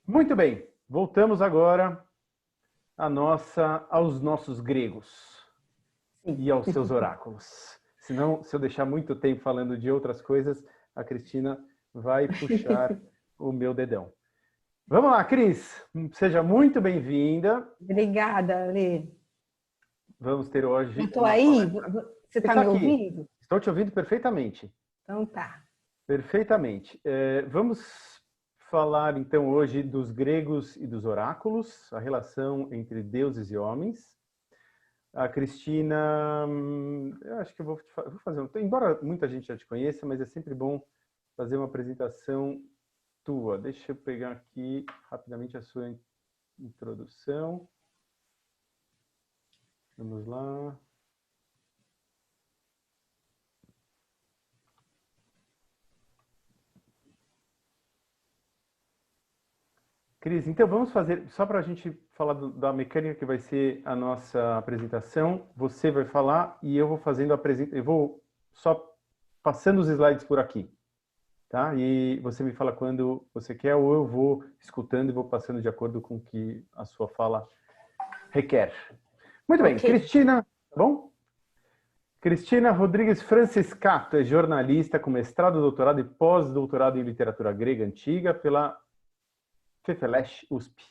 Muito bem, voltamos agora aos nossos gregos e aos seus oráculos. Senão, se eu deixar muito tempo falando de outras coisas, a Cristina vai puxar o meu dedão. Vamos lá, Cris, seja muito bem-vinda. Obrigada, Lê. Vamos ter hoje... Eu estou aí? Você está me ouvindo? Estou te ouvindo perfeitamente. Então tá. Perfeitamente. Vamos falar, então, hoje dos gregos e dos oráculos, a relação entre deuses e homens. A Cristina, eu acho que eu vou fazer, embora muita gente já te conheça, mas é sempre bom fazer uma apresentação tua. Deixa eu pegar aqui rapidamente a sua introdução. Vamos lá. Cris, então vamos fazer, só para a gente falar da mecânica que vai ser a nossa apresentação, você vai falar e eu vou fazendo a apresentação, eu vou só passando os slides por aqui, tá? E você me fala quando você quer ou eu vou escutando e vou passando de acordo com o que a sua fala requer. Muito bem, Okay. Cristina, tá bom? Cristina Rodrigues Franciscato é jornalista com mestrado, doutorado e pós-doutorado em literatura grega antiga pela FEFELESH USP,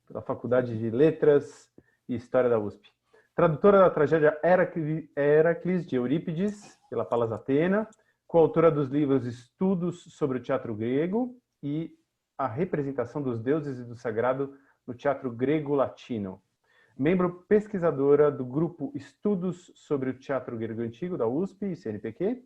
pela Faculdade de Letras e História da USP. Tradutora da tragédia Heracles de Eurípides, pela Palas Atena, coautora dos livros Estudos sobre o Teatro Grego e A Representação dos Deuses e do Sagrado no Teatro Grego-Latino. Membro pesquisadora do grupo Estudos sobre o Teatro Grego Antigo, da USP e CNPq.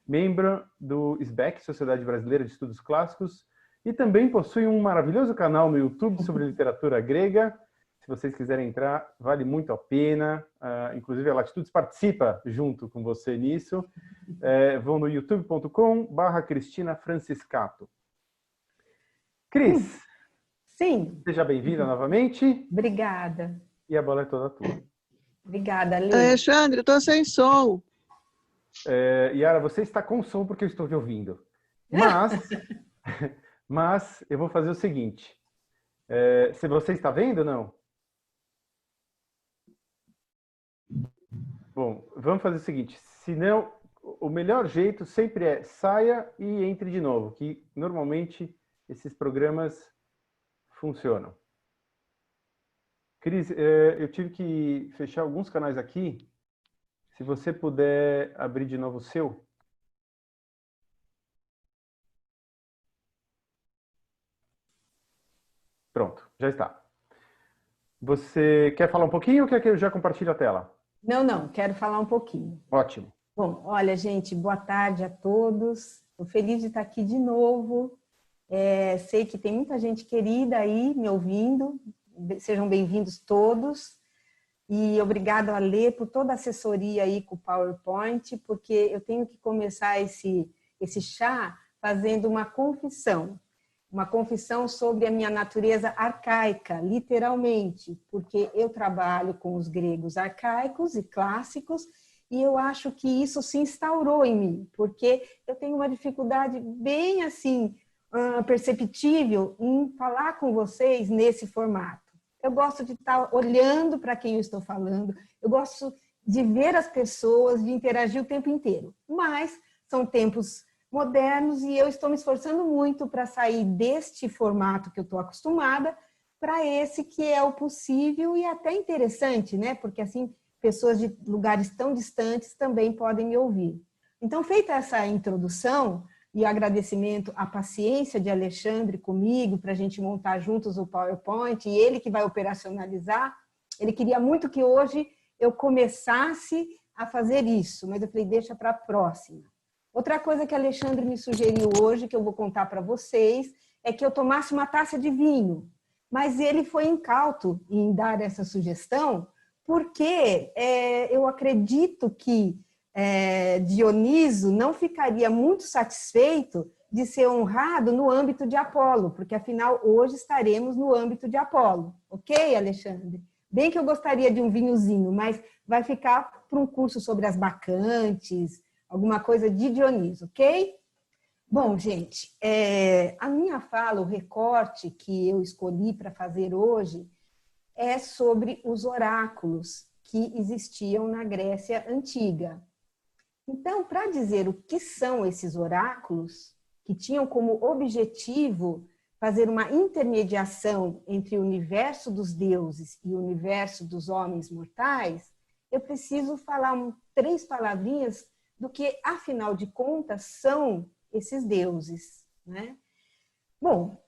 Membro do SBEC, Sociedade Brasileira de Estudos Clássicos, e também possui um maravilhoso canal no YouTube sobre literatura grega. Se vocês quiserem entrar, vale muito a pena. Inclusive, a Latitudes participa junto com você nisso. Vão no youtube.com/Cristina Franciscato. Cris, sim. Seja bem-vinda novamente. Obrigada. E a bola é toda tua. Obrigada, Lê. Alexandre, eu estou sem som. Yara, você está com som porque eu estou te ouvindo. Mas eu vou fazer o seguinte. Se você está vendo ou não? Bom, vamos fazer o seguinte. Se não, o melhor jeito sempre é saia e entre de novo, que normalmente esses programas funcionam. Cris, eu tive que fechar alguns canais aqui. Se você puder abrir de novo o seu. Pronto, já está. Você quer falar um pouquinho ou quer que eu já compartilhe a tela? Não, quero falar um pouquinho. Ótimo. Bom, olha, gente, boa tarde a todos. Estou feliz de estar aqui de novo. Sei que tem muita gente querida aí me ouvindo. Sejam bem-vindos todos. E obrigado a Lê por toda a assessoria aí com o PowerPoint, porque eu tenho que começar esse chá fazendo uma confissão sobre a minha natureza arcaica, literalmente, porque eu trabalho com os gregos arcaicos e clássicos, e eu acho que isso se instaurou em mim, porque eu tenho uma dificuldade bem assim, perceptível em falar com vocês nesse formato. Eu gosto de estar olhando para quem eu estou falando, eu gosto de ver as pessoas, de interagir o tempo inteiro, mas são tempos modernos e eu estou me esforçando muito para sair deste formato que eu estou acostumada para esse que é o possível e até interessante, né? Porque assim, pessoas de lugares tão distantes também podem me ouvir. Então, feita essa introdução e o agradecimento à paciência de Alexandre comigo para a gente montar juntos o PowerPoint e ele que vai operacionalizar, ele queria muito que hoje eu começasse a fazer isso, mas eu falei, deixa para a próxima. Outra coisa que Alexandre me sugeriu hoje, que eu vou contar para vocês, é que eu tomasse uma taça de vinho. Mas ele foi incauto em dar essa sugestão, porque eu acredito que Dioniso não ficaria muito satisfeito de ser honrado no âmbito de Apolo, porque afinal hoje estaremos no âmbito de Apolo. Ok, Alexandre? Bem que eu gostaria de um vinhozinho, mas vai ficar para um curso sobre as bacantes, alguma coisa de Dioniso, ok? Bom, gente, a minha fala, o recorte que eu escolhi para fazer hoje é sobre os oráculos que existiam na Grécia Antiga. Então, para dizer o que são esses oráculos, que tinham como objetivo fazer uma intermediação entre o universo dos deuses e o universo dos homens mortais, eu preciso falar 3 palavrinhas do que, afinal de contas, são esses deuses, né? Bom,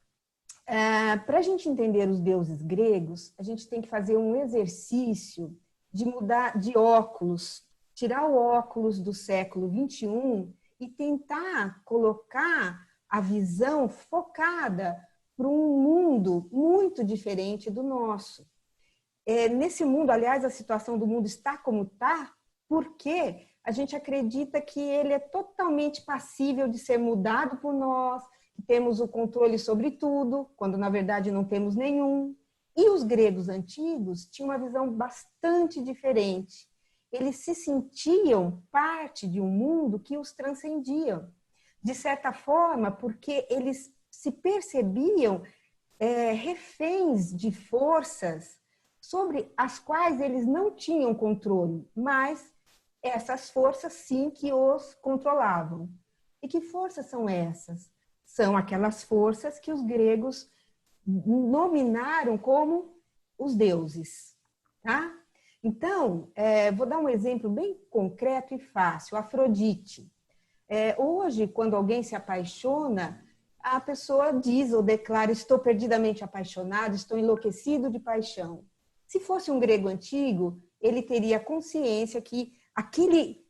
para a gente entender os deuses gregos, a gente tem que fazer um exercício de mudar de óculos, tirar o óculos do século XXI e tentar colocar a visão focada para um mundo muito diferente do nosso. Nesse mundo, aliás, a situação do mundo está como está, porque a gente acredita que ele é totalmente passível de ser mudado por nós, que temos o controle sobre tudo, quando na verdade não temos nenhum. E os gregos antigos tinham uma visão bastante diferente. Eles se sentiam parte de um mundo que os transcendia. De certa forma, porque eles se percebiam reféns de forças sobre as quais eles não tinham controle, mas essas forças sim que os controlavam. E que forças são essas? São aquelas forças que os gregos nominaram como os deuses, tá? Então, vou dar um exemplo bem concreto e fácil. Afrodite. Hoje, quando alguém se apaixona, a pessoa diz ou declara: estou perdidamente apaixonado, estou enlouquecido de paixão. Se fosse um grego antigo, ele teria consciência que aquele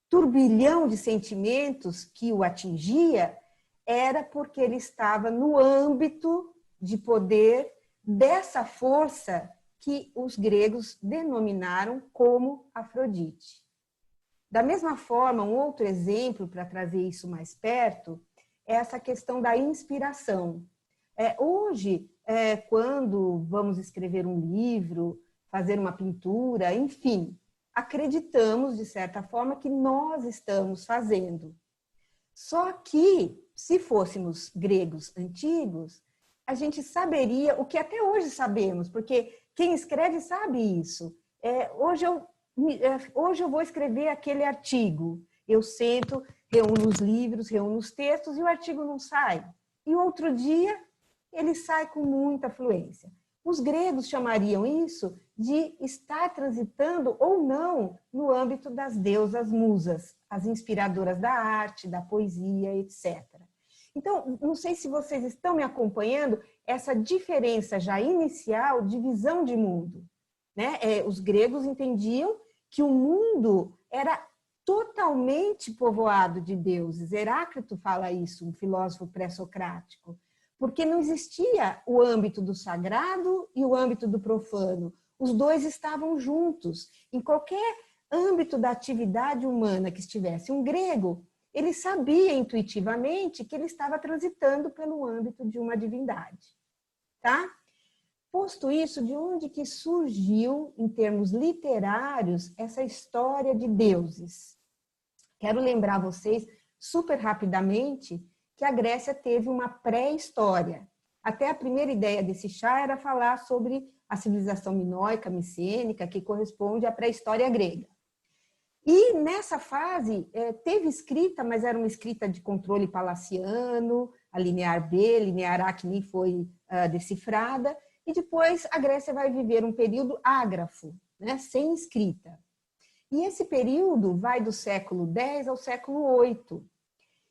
turbilhão de sentimentos que o atingia era porque ele estava no âmbito de poder dessa força que os gregos denominaram como Afrodite. Da mesma forma, um outro exemplo para trazer isso mais perto é essa questão da inspiração. Hoje, quando vamos escrever um livro, fazer uma pintura, enfim, acreditamos, de certa forma, que nós estamos fazendo. Só que, se fôssemos gregos antigos, a gente saberia o que até hoje sabemos, porque quem escreve sabe isso. Hoje eu vou escrever aquele artigo. Eu sento, reúno os livros, reúno os textos e o artigo não sai. E outro dia ele sai com muita fluência. Os gregos chamariam isso de estar transitando ou não no âmbito das deusas musas, as inspiradoras da arte, da poesia, etc. Então, não sei se vocês estão me acompanhando essa diferença já inicial de visão de mundo, né? Os gregos entendiam que o mundo era totalmente povoado de deuses. Heráclito fala isso, um filósofo pré-socrático, porque não existia o âmbito do sagrado e o âmbito do profano. Os dois estavam juntos. Em qualquer âmbito da atividade humana que estivesse um grego, ele sabia intuitivamente que ele estava transitando pelo âmbito de uma divindade. Tá? Posto isso, de onde que surgiu, em termos literários, essa história de deuses? Quero lembrar vocês, super rapidamente, que a Grécia teve uma pré-história. Até a primeira ideia desse chá era falar sobre a civilização minoica, micênica, que corresponde à pré-história grega. E nessa fase teve escrita, mas era uma escrita de controle palaciano, a linear B, linear A que nem foi decifrada, e depois a Grécia vai viver um período ágrafo, né, sem escrita. E esse período vai do século X ao século VIII.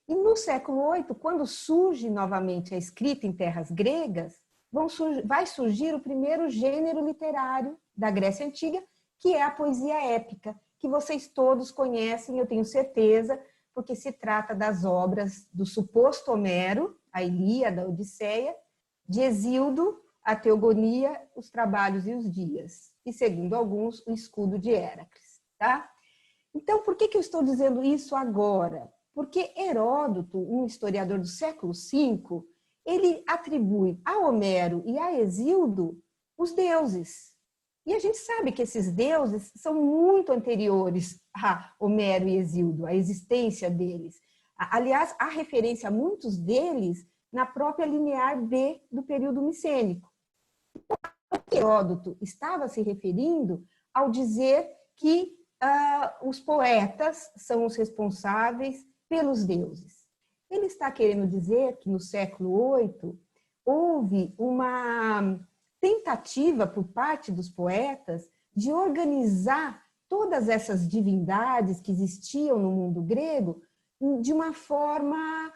E no século VIII, quando surge novamente a escrita em terras gregas, vai surgir o primeiro gênero literário da Grécia Antiga, que é a poesia épica, que vocês todos conhecem, eu tenho certeza, porque se trata das obras do suposto Homero, a Ilíada, a Odisseia, de Hesíodo, a Teogonia, os Trabalhos e os Dias, e, segundo alguns, o Escudo de Héracles. Tá? Então, por que eu estou dizendo isso agora? Porque Heródoto, um historiador do século V, ele atribui a Homero e a Hesíodo os deuses. E a gente sabe que esses deuses são muito anteriores a Homero e Hesíodo, a existência deles. Aliás, há referência a muitos deles na própria linear B do período micênico. Heródoto estava se referindo ao dizer que os poetas são os responsáveis pelos deuses. Ele está querendo dizer que no século VIII houve uma tentativa por parte dos poetas de organizar todas essas divindades que existiam no mundo grego de uma forma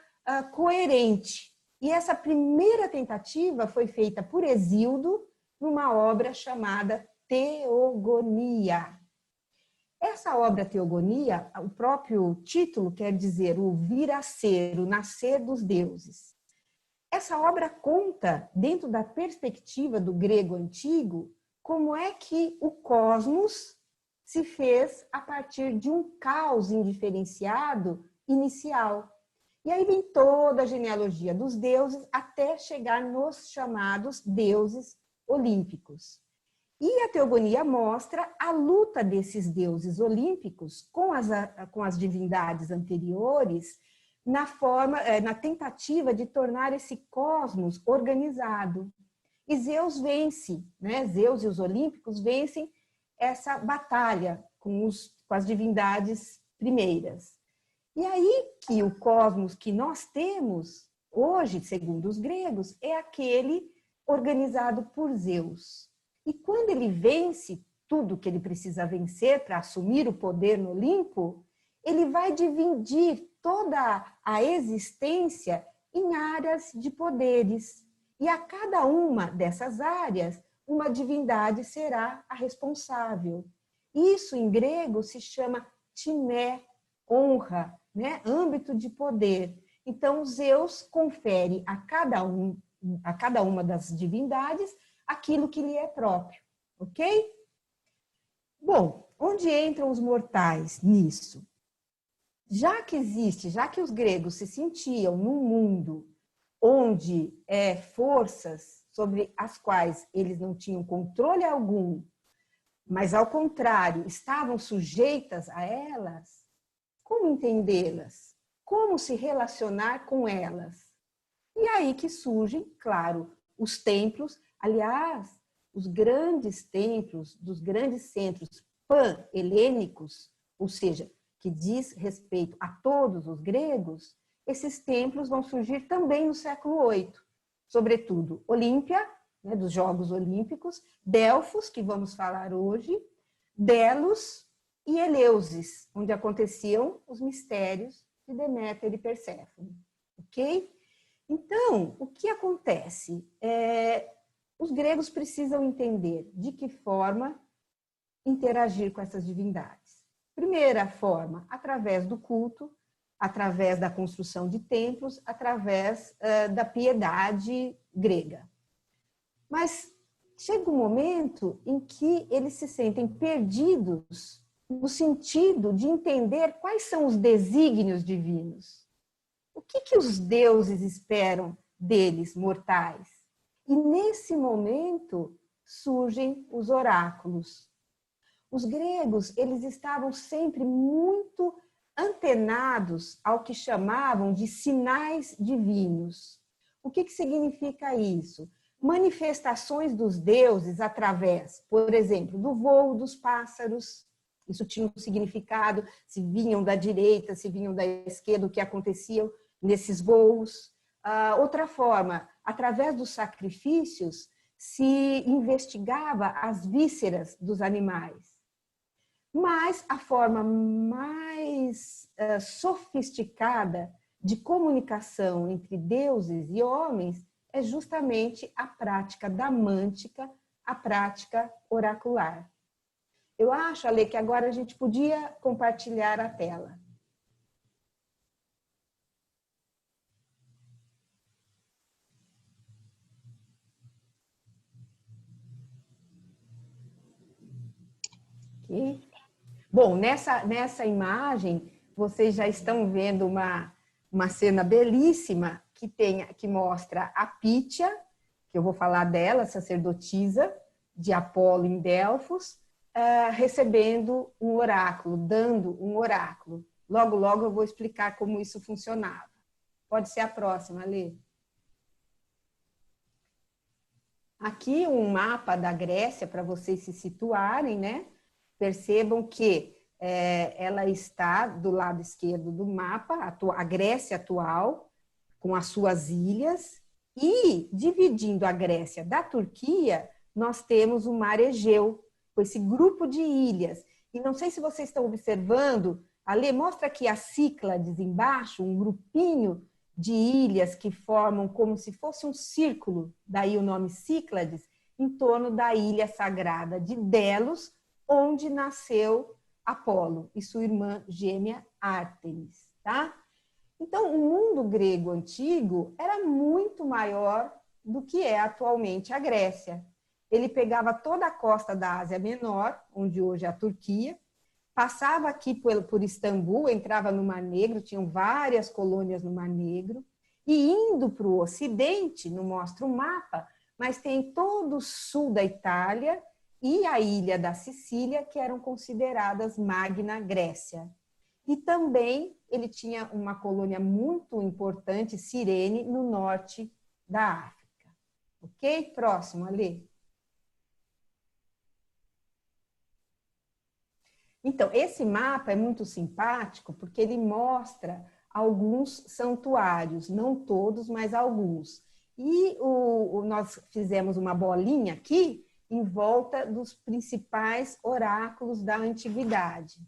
coerente. E essa primeira tentativa foi feita por Hesíodo numa obra chamada Teogonia. Essa obra Teogonia, o próprio título quer dizer o vir a ser, o nascer dos deuses. Essa obra conta, dentro da perspectiva do grego antigo, como é que o cosmos se fez a partir de um caos indiferenciado inicial. E aí vem toda a genealogia dos deuses até chegar nos chamados deuses olímpicos. E a Teogonia mostra a luta desses deuses olímpicos com as divindades anteriores na tentativa de tornar esse cosmos organizado. E Zeus vence, né? Zeus e os olímpicos vencem essa batalha com as divindades primeiras. E aí que o cosmos que nós temos hoje, segundo os gregos, é aquele organizado por Zeus. E quando ele vence tudo que ele precisa vencer para assumir o poder no Olimpo, ele vai dividir toda a existência em áreas de poderes. E a cada uma dessas áreas, uma divindade será a responsável. Isso em grego se chama timé, honra, né? Âmbito de poder. Então, Zeus confere a cada uma das divindades aquilo que lhe é próprio, ok? Bom, onde entram os mortais nisso? Já que os gregos se sentiam num mundo onde forças sobre as quais eles não tinham controle algum, mas ao contrário, estavam sujeitas a elas, como entendê-las? Como se relacionar com elas? E aí que surgem, claro, os templos. Aliás, os grandes templos dos grandes centros pan-helênicos, ou seja, que diz respeito a todos os gregos, esses templos vão surgir também no século VIII. Sobretudo, Olímpia, né, dos Jogos Olímpicos, Delfos, que vamos falar hoje, Delos e Eleusis, onde aconteciam os mistérios de Deméter e Perséfone. Ok? Então, o que acontece? Os gregos precisam entender de que forma interagir com essas divindades. Primeira forma, através do culto, através da construção de templos, através da piedade grega. Mas chega um momento em que eles se sentem perdidos no sentido de entender quais são os desígnios divinos. O que os deuses esperam deles, mortais? E nesse momento surgem os oráculos. Os gregos, eles estavam sempre muito antenados ao que chamavam de sinais divinos. O que significa isso? Manifestações dos deuses através, por exemplo, do voo dos pássaros. Isso tinha um significado, se vinham da direita, se vinham da esquerda, o que acontecia nesses voos. Outra forma, através dos sacrifícios, se investigava as vísceras dos animais. Mas a forma mais sofisticada de comunicação entre deuses e homens é justamente a prática da mântica, a prática oracular. Eu acho, Ale, que agora a gente podia compartilhar a tela. Okay. Bom, nessa imagem, vocês já estão vendo uma cena belíssima que mostra a Pítia, que eu vou falar dela, sacerdotisa de Apolo em Delfos, recebendo um oráculo, dando um oráculo. Logo, logo eu vou explicar como isso funcionava. Pode ser a próxima, Lê. Aqui um mapa da Grécia para vocês se situarem, né? Percebam que ela está do lado esquerdo do mapa, a Grécia atual, com as suas ilhas, e dividindo a Grécia da Turquia, nós temos o Mar Egeu, com esse grupo de ilhas. E não sei se vocês estão observando, Ale, mostra aqui as Cíclades embaixo, um grupinho de ilhas que formam como se fosse um círculo, daí o nome Cíclades, em torno da ilha sagrada de Delos, onde nasceu Apolo e sua irmã gêmea Ártemis, tá? Então, o mundo grego antigo era muito maior do que é atualmente a Grécia. Ele pegava toda a costa da Ásia Menor, onde hoje é a Turquia, passava aqui por Istambul, entrava no Mar Negro, tinham várias colônias no Mar Negro, e indo para o Ocidente, não mostra o mapa, mas tem todo o sul da Itália e a ilha da Sicília, que eram consideradas Magna Grécia. E também ele tinha uma colônia muito importante, Cirene, no norte da África. Ok? Próximo, Ali. Então, esse mapa é muito simpático porque ele mostra alguns santuários, não todos, mas alguns. E nós fizemos uma bolinha aqui em volta dos principais oráculos da antiguidade.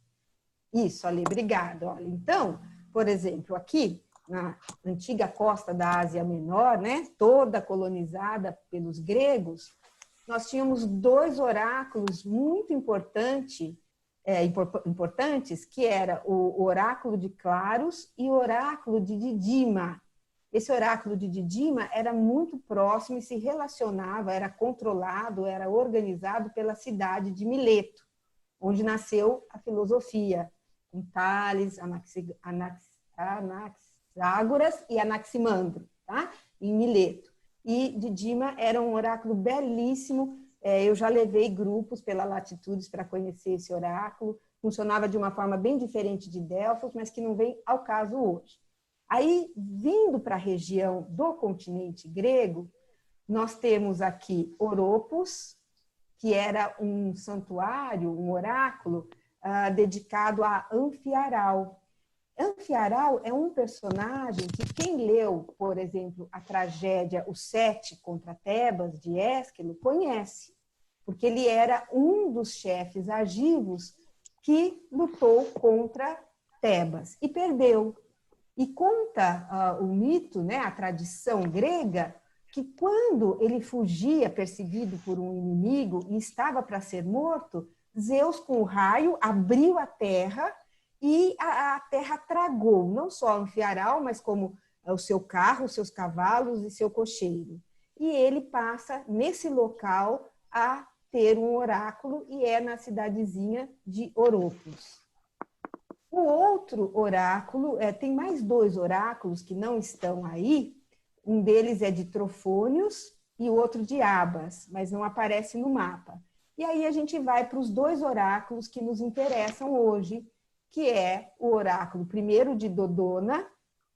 Isso, Ale, obrigada. Olha, então, por exemplo, aqui na antiga costa da Ásia Menor, né, toda colonizada pelos gregos, nós tínhamos dois oráculos muito importantes, que era o oráculo de Claros e o oráculo de Didima. Esse oráculo de Didima era muito próximo e se relacionava, era controlado, era organizado pela cidade de Mileto, onde nasceu a filosofia, com Tales, Anaxágoras e Anaximandro, tá? Em Mileto. E Didima era um oráculo belíssimo. Eu já levei grupos pela Latitudes para conhecer esse oráculo. Funcionava de uma forma bem diferente de Delfos, mas que não vem ao caso hoje. Aí, vindo para a região do continente grego, nós temos aqui Oropos, que era um santuário, um oráculo, dedicado a Anfiaral. Anfiaral é um personagem que quem leu, por exemplo, a tragédia O Sete contra Tebas, de Ésquilo, conhece, porque ele era um dos chefes argivos que lutou contra Tebas e perdeu. E conta o mito, né, a tradição grega, que quando ele fugia perseguido por um inimigo e estava para ser morto, Zeus, com o raio, abriu a terra e a terra tragou não só Anfiaral, mas como o seu carro, os seus cavalos e seu cocheiro. E ele passa, nesse local, a ter um oráculo, e é na cidadezinha de Oropos. O outro oráculo, tem mais dois oráculos que não estão aí, um deles é de Trofônios e o outro de Abas, mas não aparece no mapa. E aí a gente vai para os dois oráculos que nos interessam hoje, que é o oráculo primeiro de Dodona,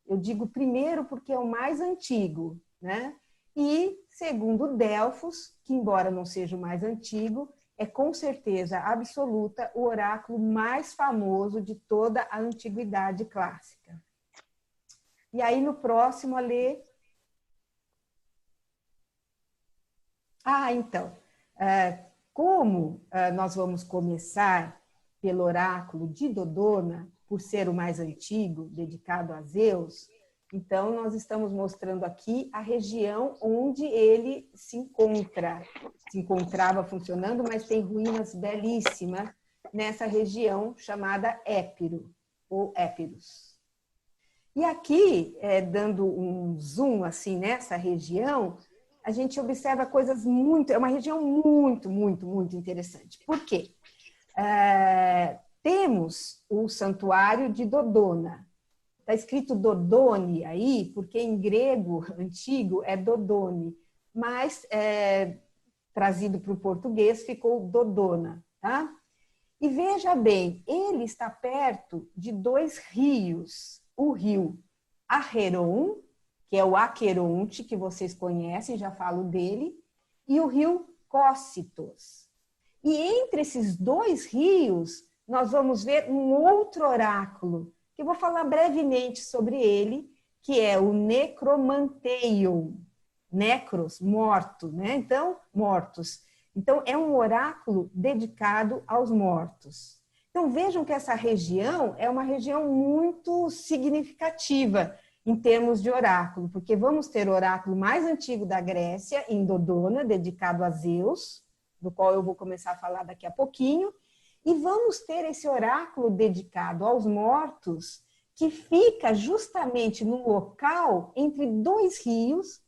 eu digo primeiro porque é o mais antigo, né? E segundo Delfos, que embora não seja o mais antigo, é com certeza absoluta o oráculo mais famoso de toda a antiguidade clássica. E aí no próximo, Ale... então, como nós vamos começar pelo oráculo de Dodona, por ser o mais antigo, dedicado a Zeus, então nós estamos mostrando aqui a região onde ele se encontrava funcionando, mas tem ruínas belíssimas nessa região chamada Épiro, ou Épiros. E aqui, dando um zoom assim nessa região, a gente observa coisas muito... É uma região muito, muito, muito interessante. Por quê? Temos o santuário de Dodona. Está escrito Dodone aí, porque em grego antigo é Dodone, mas trazido para o português ficou Dodona, tá? E veja bem, ele está perto de dois rios. O rio Arreron, que é o Aqueronte, que vocês conhecem, já falo dele, e o rio Cócitos. E entre esses dois rios, nós vamos ver um outro oráculo, que eu vou falar brevemente sobre ele, que é o Necromanteion. Necros, morto, né? Então, mortos. Então, é um oráculo dedicado aos mortos. Então, vejam que essa região é uma região muito significativa em termos de oráculo, porque vamos ter o oráculo mais antigo da Grécia, em Dodona, dedicado a Zeus, do qual eu vou começar a falar daqui a pouquinho, e vamos ter esse oráculo dedicado aos mortos, que fica justamente no local entre dois rios,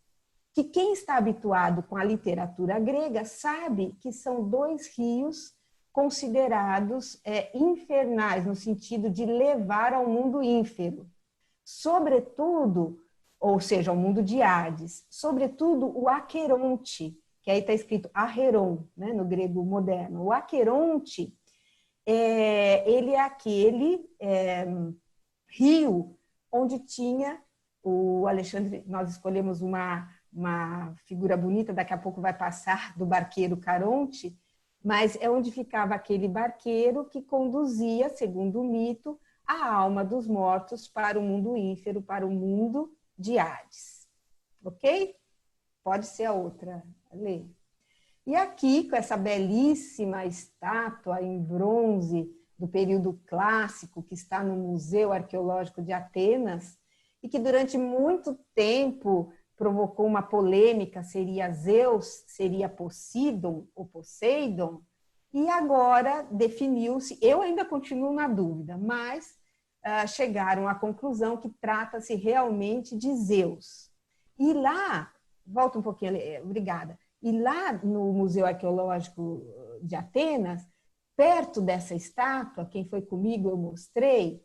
que quem está habituado com a literatura grega sabe que são dois rios considerados infernais, no sentido de levar ao mundo ínfero. Sobretudo, ou seja, ao mundo de Hades, sobretudo o Aqueronte, que aí está escrito Arreron, né, no grego moderno. O Aqueronte, ele é aquele rio onde tinha o Alexandre, nós escolhemos uma figura bonita, daqui a pouco vai passar, do barqueiro Caronte, mas é onde ficava aquele barqueiro que conduzia, segundo o mito, a alma dos mortos para o mundo ínfero, para o mundo de Hades. Ok? Pode ser a outra, Lê. E aqui, com essa belíssima estátua em bronze do período clássico, que está no Museu Arqueológico de Atenas, e que durante muito tempo provocou uma polêmica, seria Zeus, seria Poseidon ou Poseidon, e agora definiu-se, eu ainda continuo na dúvida, mas chegaram à conclusão que trata-se realmente de Zeus. E lá, volta um pouquinho, obrigada, e lá no Museu Arqueológico de Atenas, perto dessa estátua, quem foi comigo eu mostrei,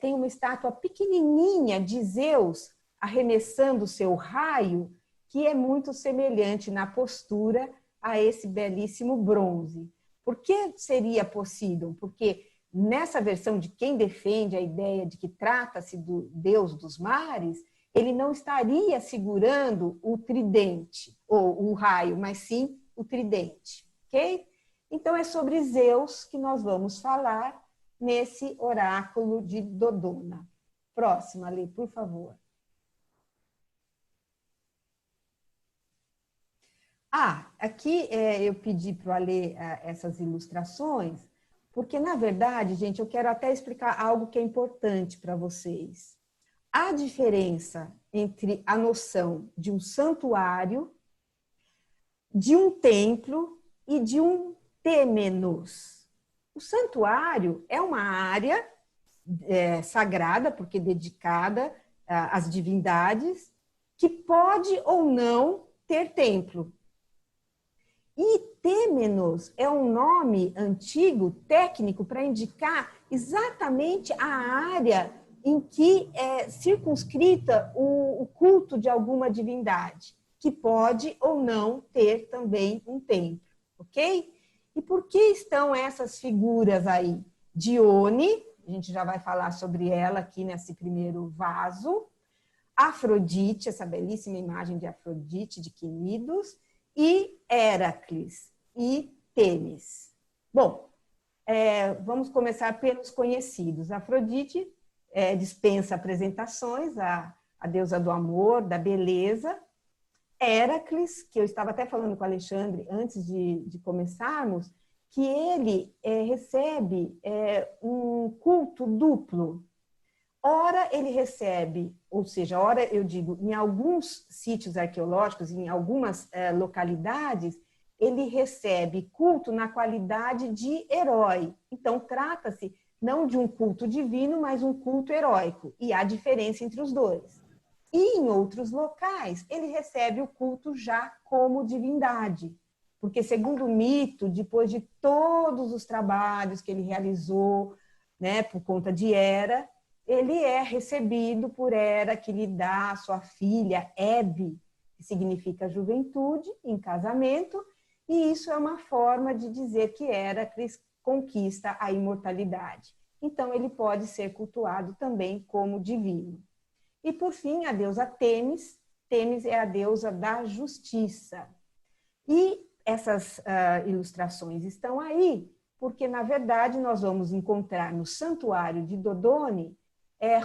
tem uma estátua pequenininha de Zeus arremessando o seu raio, que é muito semelhante na postura a esse belíssimo bronze. Por que seria Poseidon? Porque nessa versão de quem defende a ideia de que trata-se do deus dos mares, ele não estaria segurando o tridente, ou o raio, mas sim o tridente, ok? Então é sobre Zeus que nós vamos falar nesse oráculo de Dodona. Próxima, Lê, por favor. Aqui eu pedi para o Alê essas ilustrações, porque, na verdade, gente, eu quero até explicar algo que é importante para vocês. Há diferença entre a noção de um santuário, de um templo e de um têmenos. O santuário é uma área sagrada, porque dedicada às divindades, que pode ou não ter templo. E têmenos é um nome antigo, técnico, para indicar exatamente a área em que é circunscrita o culto de alguma divindade, que pode ou não ter também um templo, ok? E por que estão essas figuras aí? Dione, a gente já vai falar sobre ela aqui nesse primeiro vaso, Afrodite, essa belíssima imagem de Afrodite, de Quinidos, e Héracles e Tênis. Bom, vamos começar pelos conhecidos. Afrodite dispensa apresentações, a deusa do amor, da beleza. Héracles, que eu estava até falando com o Alexandre antes de começarmos, que ele recebe um culto duplo. Ora ele recebe, ou seja, ora eu digo, em alguns sítios arqueológicos, em algumas localidades, ele recebe culto na qualidade de herói. Então, trata-se não de um culto divino, mas um culto heróico. E há diferença entre os dois. E em outros locais, ele recebe o culto já como divindade. Porque, segundo o mito, depois de todos os trabalhos que ele realizou, né, por conta de Hera, ele é recebido por Hera, que lhe dá a sua filha, Hebe, que significa juventude, em casamento, e isso é uma forma de dizer que Héracles conquista a imortalidade. Então, ele pode ser cultuado também como divino. E, por fim, a deusa Têmis. Têmis é a deusa da justiça. E essas ilustrações estão aí, porque, na verdade, nós vamos encontrar no santuário de Dodone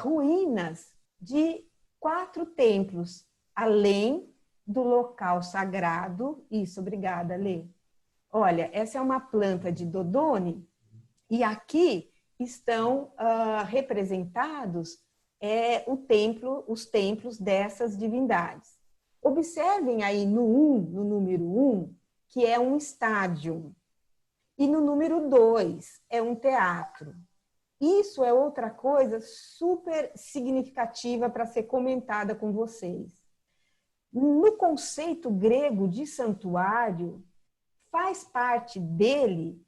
ruínas de 4 templos, além do local sagrado. Isso, obrigada, Lê. Olha, essa é uma planta de Dodone, e aqui estão representados os templos dessas divindades. Observem aí no número 1, que é um estádio, e no número 2 é um teatro. Isso é outra coisa super significativa para ser comentada com vocês. No conceito grego de santuário, faz parte dele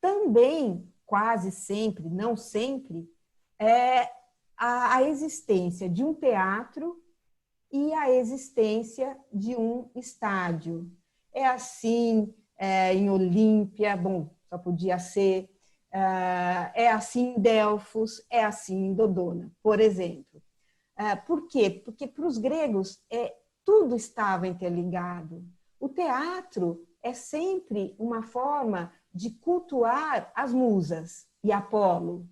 também, quase sempre, não sempre, a existência de um teatro e a existência de um estádio. É assim em Olímpia, bom, só podia ser, é assim em Delfos, é assim em Dodona, por exemplo. Por quê? Porque para os gregos tudo estava interligado. O teatro é sempre uma forma de cultuar as musas e Apolo.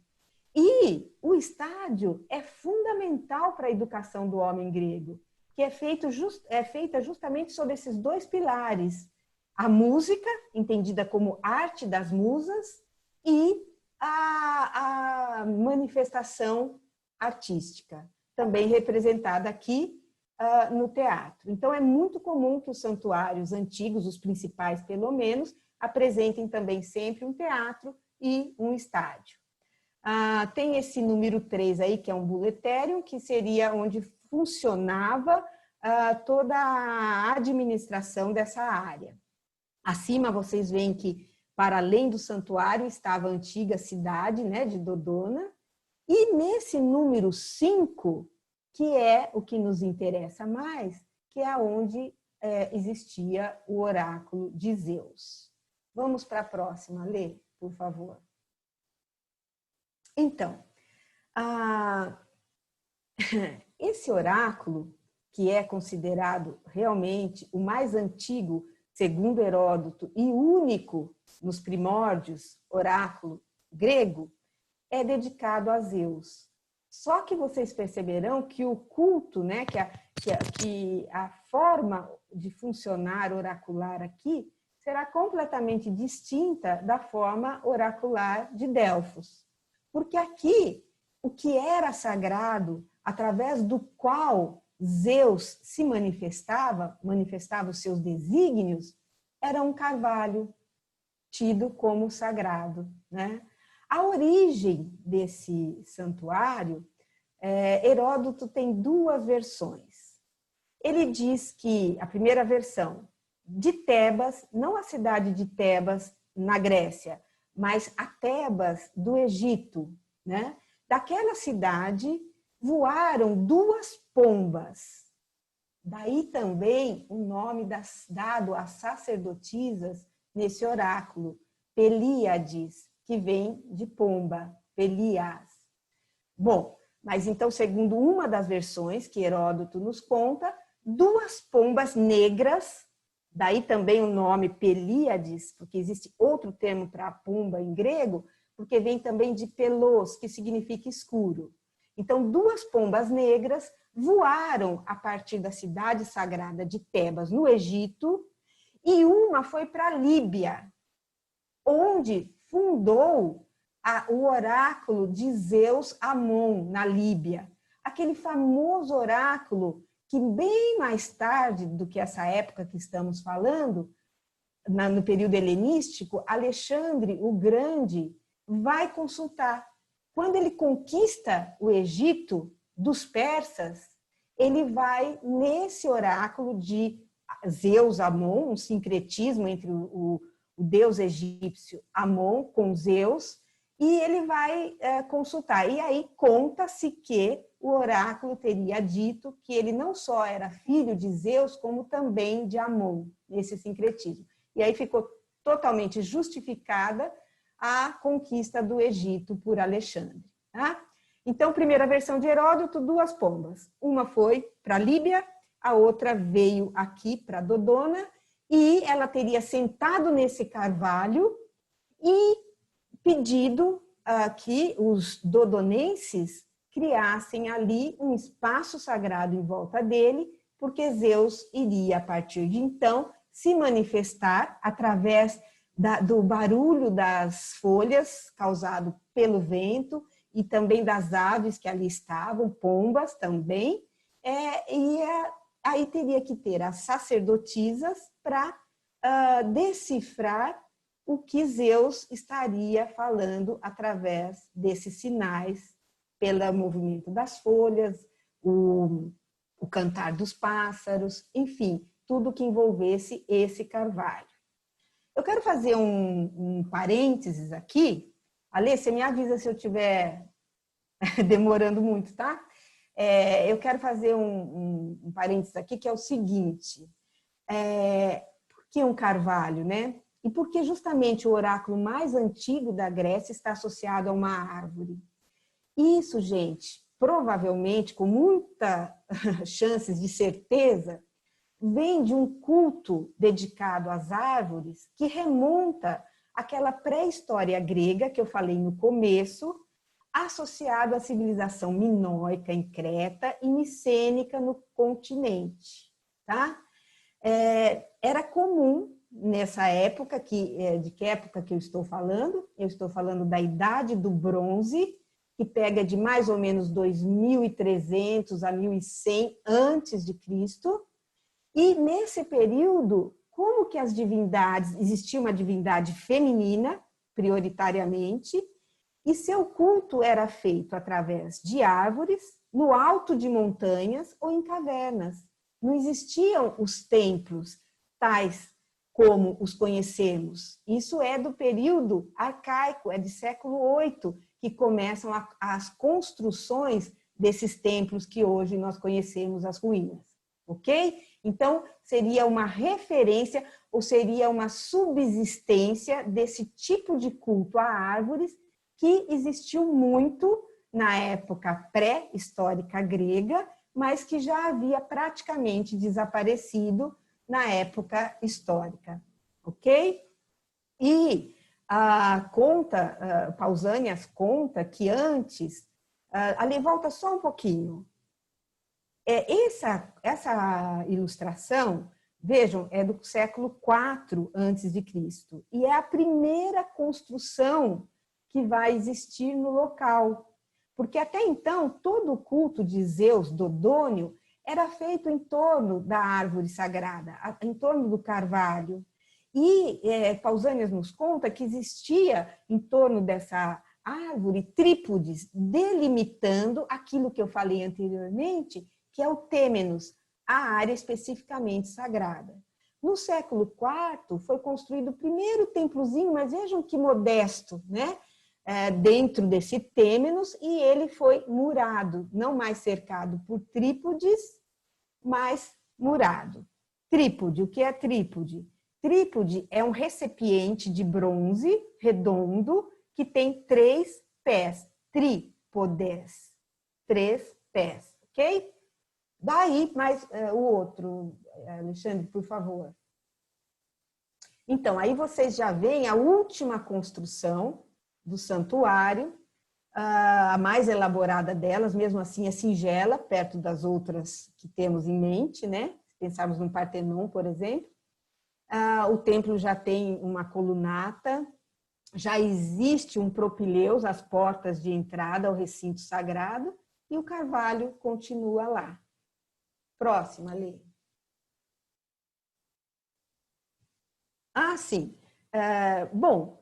E o estádio é fundamental para a educação do homem grego, que é feita justamente sobre esses 2 pilares: a música, entendida como arte das musas, e a manifestação artística, também representada aqui no teatro. Então, é muito comum que os santuários antigos, os principais pelo menos, apresentem também sempre um teatro e um estádio. Tem esse número 3 aí, que é um buletério, que seria onde funcionava toda a administração dessa área. Acima vocês veem que, para além do santuário, estava a antiga cidade, né, de Dodona. E nesse número 5, que é o que nos interessa mais, que é onde existia o oráculo de Zeus. Vamos para a próxima, Lê, por favor. Então, esse oráculo, que é considerado realmente o mais antigo, segundo Heródoto, e único nos primórdios, oráculo grego, é dedicado a Zeus. Só que vocês perceberão que o culto, né, que a forma de funcionar oracular aqui será completamente distinta da forma oracular de Delfos. Porque aqui, o que era sagrado, através do qual Zeus se manifestava os seus desígnios, era um carvalho tido como sagrado, né? A origem desse santuário, Heródoto tem 2 versões. Ele diz que, a primeira versão, de Tebas, não a cidade de Tebas, na Grécia, mas a Tebas do Egito, né? Daquela cidade voaram 2 pombas. Daí também o nome dado às sacerdotisas nesse oráculo, Pelíades, que vem de pomba, Pelias. Bom, mas então, segundo uma das versões que Heródoto nos conta, 2 pombas negras, daí também o nome Pelíades, porque existe outro termo para pomba em grego, porque vem também de pelos, que significa escuro. Então, 2 pombas negras voaram a partir da cidade sagrada de Tebas, no Egito, e uma foi para a Líbia, onde fundou o oráculo de Zeus Amon, na Líbia. Aquele famoso oráculo que, bem mais tarde do que essa época que estamos falando, no período helenístico, Alexandre o Grande vai consultar. Quando ele conquista o Egito dos persas, ele vai nesse oráculo de Zeus Amon, um sincretismo entre o deus egípcio Amon com Zeus, e ele vai consultar. E aí conta-se que o oráculo teria dito que ele não só era filho de Zeus, como também de Amon, nesse sincretismo. E aí ficou totalmente justificada a conquista do Egito por Alexandre. Tá? Então, primeira versão de Heródoto, 2 pombas. Uma foi para a Líbia, a outra veio aqui para Dodona, e ela teria sentado nesse carvalho e pedido que os dodonenses criassem ali um espaço sagrado em volta dele, porque Zeus iria, a partir de então, se manifestar através do barulho das folhas causado pelo vento e também das aves que ali estavam, pombas também, aí teria que ter as sacerdotisas para decifrar o que Zeus estaria falando através desses sinais, pelo movimento das folhas, o cantar dos pássaros, enfim, tudo que envolvesse esse carvalho. Eu quero fazer um parênteses aqui. Alê, você me avisa se eu estiver demorando muito, tá? Eu quero fazer um parênteses aqui, que é o seguinte. Por que um carvalho, né? E por que justamente o oráculo mais antigo da Grécia está associado a uma árvore? Isso, gente, provavelmente, com muita chances de certeza, vem de um culto dedicado às árvores que remonta àquela pré-história grega que eu falei no começo, associado à civilização minoica em Creta e micênica no continente. Tá? Era comum nessa época, de que época que eu estou falando? Eu estou falando da Idade do Bronze, que pega de mais ou menos 2300 a 1100 antes de Cristo. E nesse período, como que as divindades, existia uma divindade feminina, prioritariamente, e seu culto era feito através de árvores, no alto de montanhas ou em cavernas. Não existiam os templos tais como os conhecemos. Isso é do período arcaico, é de século VIII, que começam as construções desses templos que hoje nós conhecemos as ruínas, ok? Então, seria uma referência ou seria uma subsistência desse tipo de culto a árvores que existiu muito na época pré-histórica grega, mas que já havia praticamente desaparecido na época histórica, ok? E Pausanias conta que antes, ali volta só um pouquinho, essa ilustração, vejam, é do século IV a.C., e é a primeira construção que vai existir no local, porque até então todo o culto de Zeus, Dodônio, era feito em torno da árvore sagrada, em torno do carvalho. E Pausanias nos conta que existia em torno dessa árvore trípodes, delimitando aquilo que eu falei anteriormente, que é o têmenos, a área especificamente sagrada. No século IV foi construído o primeiro templozinho, mas vejam que modesto, né? Dentro desse têmenos, e ele foi murado, não mais cercado por trípodes, mas murado. Trípode, o que é trípode? Trípode é um recipiente de bronze redondo que tem 3 pés, trípodes, 3 pés, ok? Daí, mais o outro, Alexandre, por favor. Então, aí vocês já veem a última construção do santuário, a mais elaborada delas, mesmo assim é singela, perto das outras que temos em mente, né? Se pensarmos no Partenon, por exemplo. O templo já tem uma colunata, já existe um propileus, as portas de entrada ao recinto sagrado, e o carvalho continua lá. Próxima, Lê. Sim. Bom,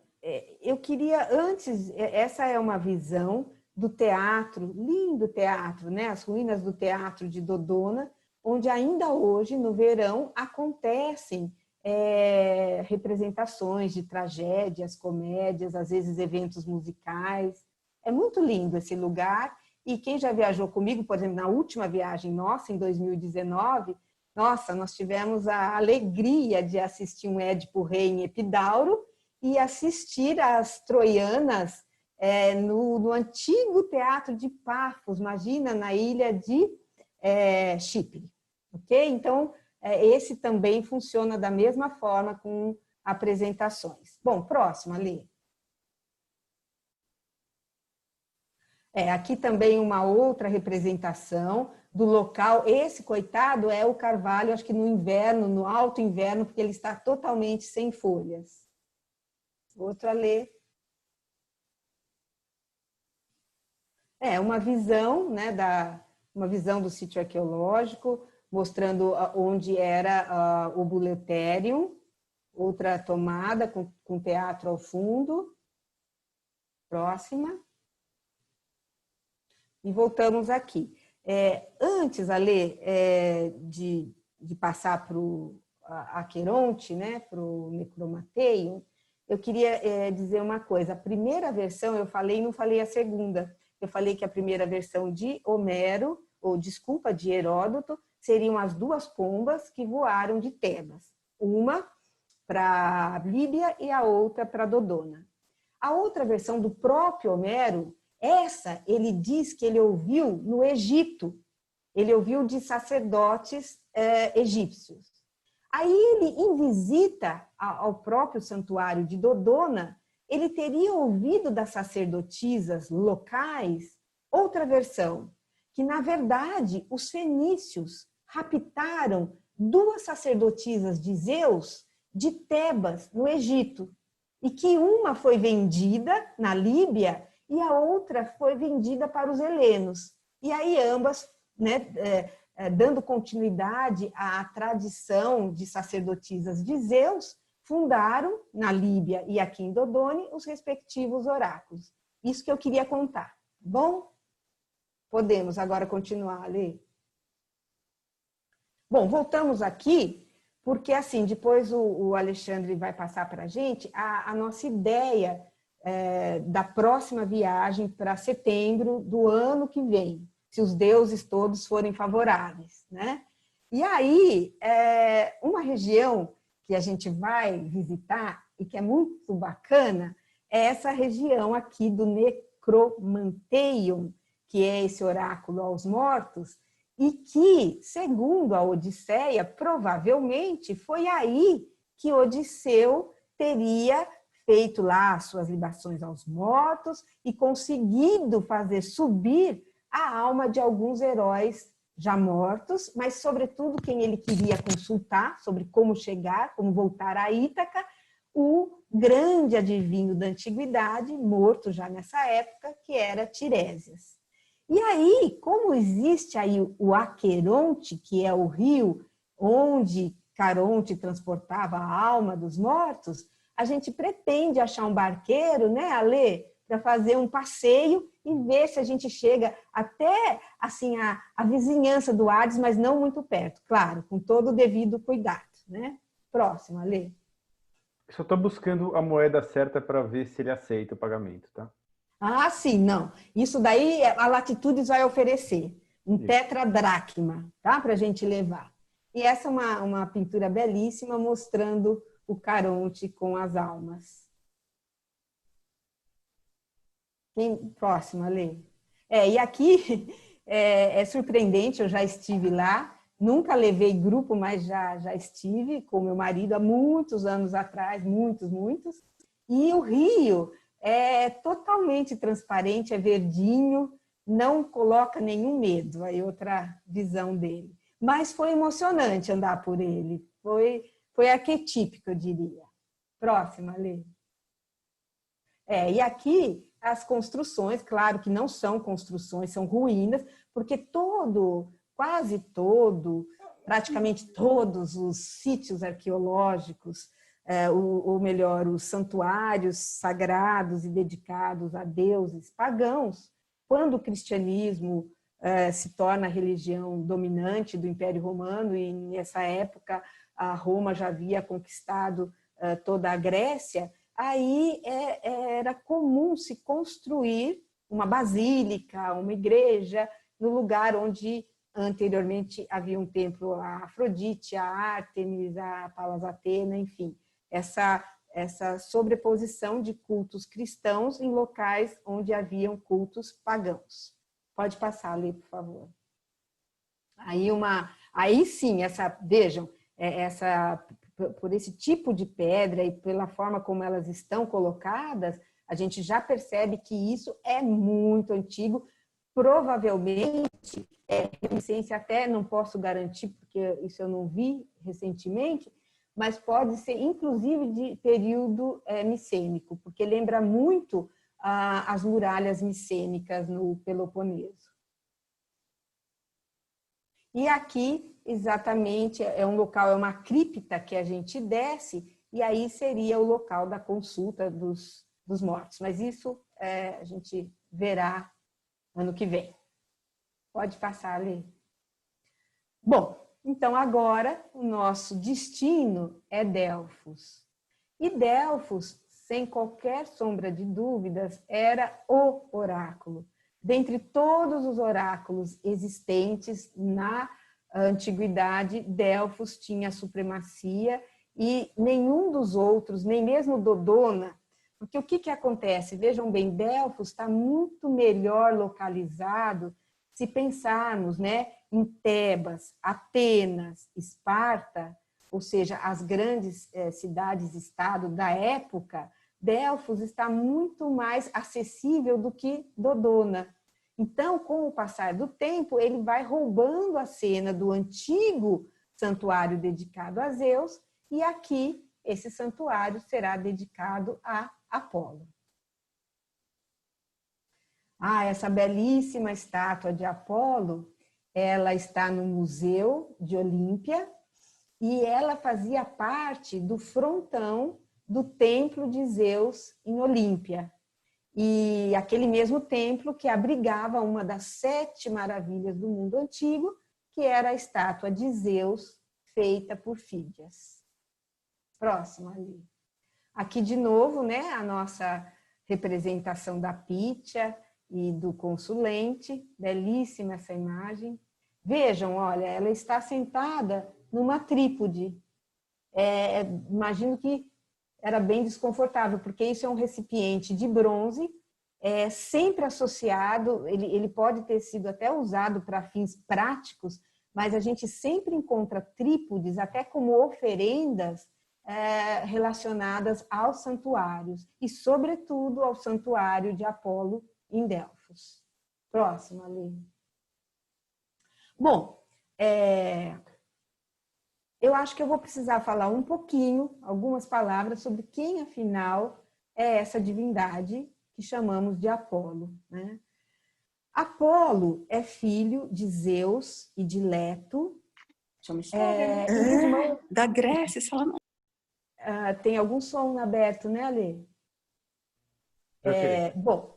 eu queria antes, essa é uma visão do teatro, lindo teatro, né? As ruínas do teatro de Dodona, onde ainda hoje, no verão, acontecem representações de tragédias, comédias, às vezes eventos musicais. É muito lindo esse lugar. E quem já viajou comigo, por exemplo, na última viagem nossa, em 2019, nossa, nós tivemos a alegria de assistir um Édipo Rei em Epidauro e assistir às troianas no antigo teatro de Pafos, imagina, na ilha de Chipre. Ok? Então, esse também funciona da mesma forma com apresentações. Bom, próxima, Lê. Aqui também uma outra representação do local. Esse, coitado, é o carvalho, acho que no inverno, no alto inverno, porque ele está totalmente sem folhas. Outra, Lê. Uma visão, né, uma visão do sítio arqueológico, mostrando onde era o Boleterium, outra tomada com teatro ao fundo. Próxima. E voltamos aqui. Antes, Alê, de passar para o Aqueronte, né, para o Necromateion, eu queria dizer uma coisa. A primeira versão eu falei, não falei a segunda. Eu falei que a primeira versão de Homero, de Heródoto, seriam as duas pombas que voaram de Tebas. Uma para Líbia e a outra para Dodona. A outra versão do próprio Homero, essa ele diz que ele ouviu no Egito. Ele ouviu de sacerdotes egípcios. Aí ele, em visita ao próprio santuário de Dodona, ele teria ouvido das sacerdotisas locais outra versão, que, na verdade, os fenícios raptaram duas sacerdotisas de Zeus de Tebas, no Egito, e que uma foi vendida na Líbia e a outra foi vendida para os helenos. E aí ambas, né, dando continuidade à tradição de sacerdotisas de Zeus, fundaram na Líbia e aqui em Dodone os respectivos oráculos. Isso que eu queria contar, tá bom? Podemos agora continuar a ler? Bom, voltamos aqui, porque assim, depois o Alexandre vai passar para a gente a nossa ideia da próxima viagem para setembro do ano que vem, se os deuses todos forem favoráveis, né? E aí, uma região que a gente vai visitar e que é muito bacana é essa região aqui do Necromanteion, que é esse oráculo aos mortos, e que, segundo a Odisseia, provavelmente foi aí que Odisseu teria feito lá as suas libações aos mortos e conseguido fazer subir a alma de alguns heróis já mortos, mas, sobretudo, quem ele queria consultar sobre como chegar, como voltar a Ítaca, o grande adivinho da antiguidade, morto já nessa época, que era Tiresias. E aí, como existe aí o Aqueronte, que é o rio onde Caronte transportava a alma dos mortos, a gente pretende achar um barqueiro, né, Alê, para fazer um passeio e ver se a gente chega até assim a vizinhança do Hades, mas não muito perto, claro, com todo o devido cuidado, né? Próximo, Alê. Só estou buscando a moeda certa para ver se ele aceita o pagamento, tá? Ah, sim, não. Isso daí a Latitudes vai oferecer. Um tetradracma, tá? Para a gente levar. E essa é uma pintura belíssima mostrando o Caronte com as almas. Próximo, Alê. E aqui é surpreendente, eu já estive lá, nunca levei grupo, mas já estive com meu marido há muitos anos atrás, muitos. E o rio é totalmente transparente, é verdinho, não coloca nenhum medo, aí outra visão dele. Mas foi emocionante andar por ele, foi arquetípico, eu diria. Próxima, Lê. E aqui as construções, claro que não são construções, são ruínas, porque praticamente todos os sítios arqueológicos, ou melhor, os santuários sagrados e dedicados a deuses pagãos, quando o cristianismo se torna a religião dominante do Império Romano, e nessa época a Roma já havia conquistado toda a Grécia, aí era comum se construir uma basílica, uma igreja, no lugar onde anteriormente havia um templo a Afrodite, a Ártemis, a Palas Atena, enfim. Essa essa sobreposição de cultos cristãos em locais onde haviam cultos pagãos. Pode passar, Lê, por favor. Aí sim, vejam, por esse tipo de pedra e pela forma como elas estão colocadas, a gente já percebe que isso é muito antigo. Provavelmente, reminiscência até não posso garantir, porque isso eu não vi recentemente, mas pode ser inclusive de período micênico, porque lembra muito as muralhas micênicas no Peloponeso. E aqui, exatamente, é um local, é uma cripta que a gente desce, e aí seria o local da consulta dos mortos. Mas isso a gente verá ano que vem. Pode passar ali. Bom, então agora o nosso destino é Delfos. E Delfos, sem qualquer sombra de dúvidas, era o oráculo. Dentre todos os oráculos existentes na antiguidade, Delfos tinha supremacia e nenhum dos outros, nem mesmo Dodona, porque o que acontece? Vejam bem, Delfos está muito melhor localizado se pensarmos, né, em Tebas, Atenas, Esparta, ou seja, as grandes cidades-estado da época. Delfos está muito mais acessível do que Dodona. Então, com o passar do tempo, ele vai roubando a cena do antigo santuário dedicado a Zeus, e aqui esse santuário será dedicado a Apolo. Essa belíssima estátua de Apolo, ela está no Museu de Olímpia, e ela fazia parte do frontão do Templo de Zeus em Olímpia. E aquele mesmo templo que abrigava uma das 7 maravilhas do mundo antigo, que era a estátua de Zeus, feita por Fídias. Próximo ali. Aqui de novo, né, a nossa representação da Pítia e do consulente, belíssima essa imagem. Vejam, olha, ela está sentada numa trípode. Imagino que era bem desconfortável, porque isso é um recipiente de bronze, sempre associado, ele pode ter sido até usado para fins práticos, mas a gente sempre encontra trípodes, até como oferendas, relacionadas aos santuários, e sobretudo ao santuário de Apolo em Delfos. Próximo ali. Bom, eu acho que eu vou precisar falar um pouquinho, algumas palavras sobre quem, afinal, é essa divindade que chamamos de Apolo, né? Apolo é filho de Zeus e de Leto. Chama história. Da Grécia, se ela não... Tem algum som aberto, né, Alê? Okay. Bom,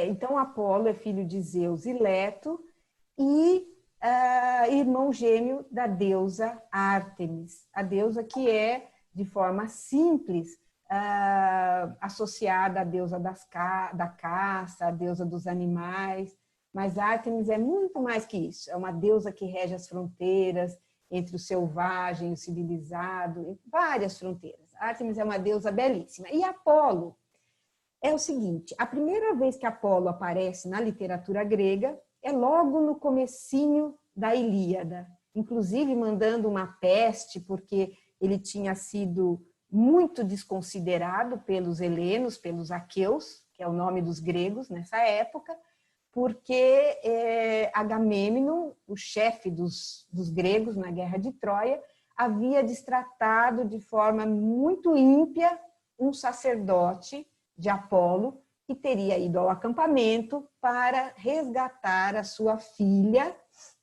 então Apolo é filho de Zeus e Leto e irmão gêmeo da deusa Ártemis, a deusa que é, de forma simples, associada à deusa da caça, à deusa dos animais, mas Ártemis é muito mais que isso, é uma deusa que rege as fronteiras entre o selvagem e o civilizado, várias fronteiras. Ártemis é uma deusa belíssima. E Apolo é o seguinte, a primeira vez que Apolo aparece na literatura grega é logo no comecinho da Ilíada, inclusive mandando uma peste, porque ele tinha sido muito desconsiderado pelos helenos, pelos aqueus, que é o nome dos gregos nessa época, porque Agamêmnon, o chefe dos gregos na Guerra de Troia, havia destratado de forma muito ímpia um sacerdote de Apolo, que teria ido ao acampamento para resgatar a sua filha,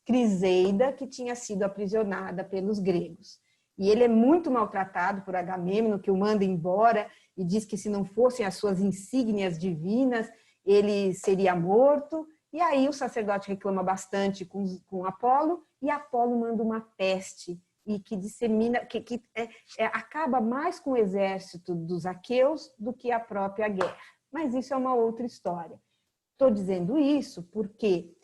Criseida, que tinha sido aprisionada pelos gregos. E ele é muito maltratado por Agamêmnon, que o manda embora e diz que se não fossem as suas insígnias divinas, ele seria morto. E aí o sacerdote reclama bastante com Apolo, e Apolo manda uma peste e que dissemina, acaba mais com o exército dos aqueus do que a própria guerra. Mas isso é uma outra história. Estou dizendo isso porque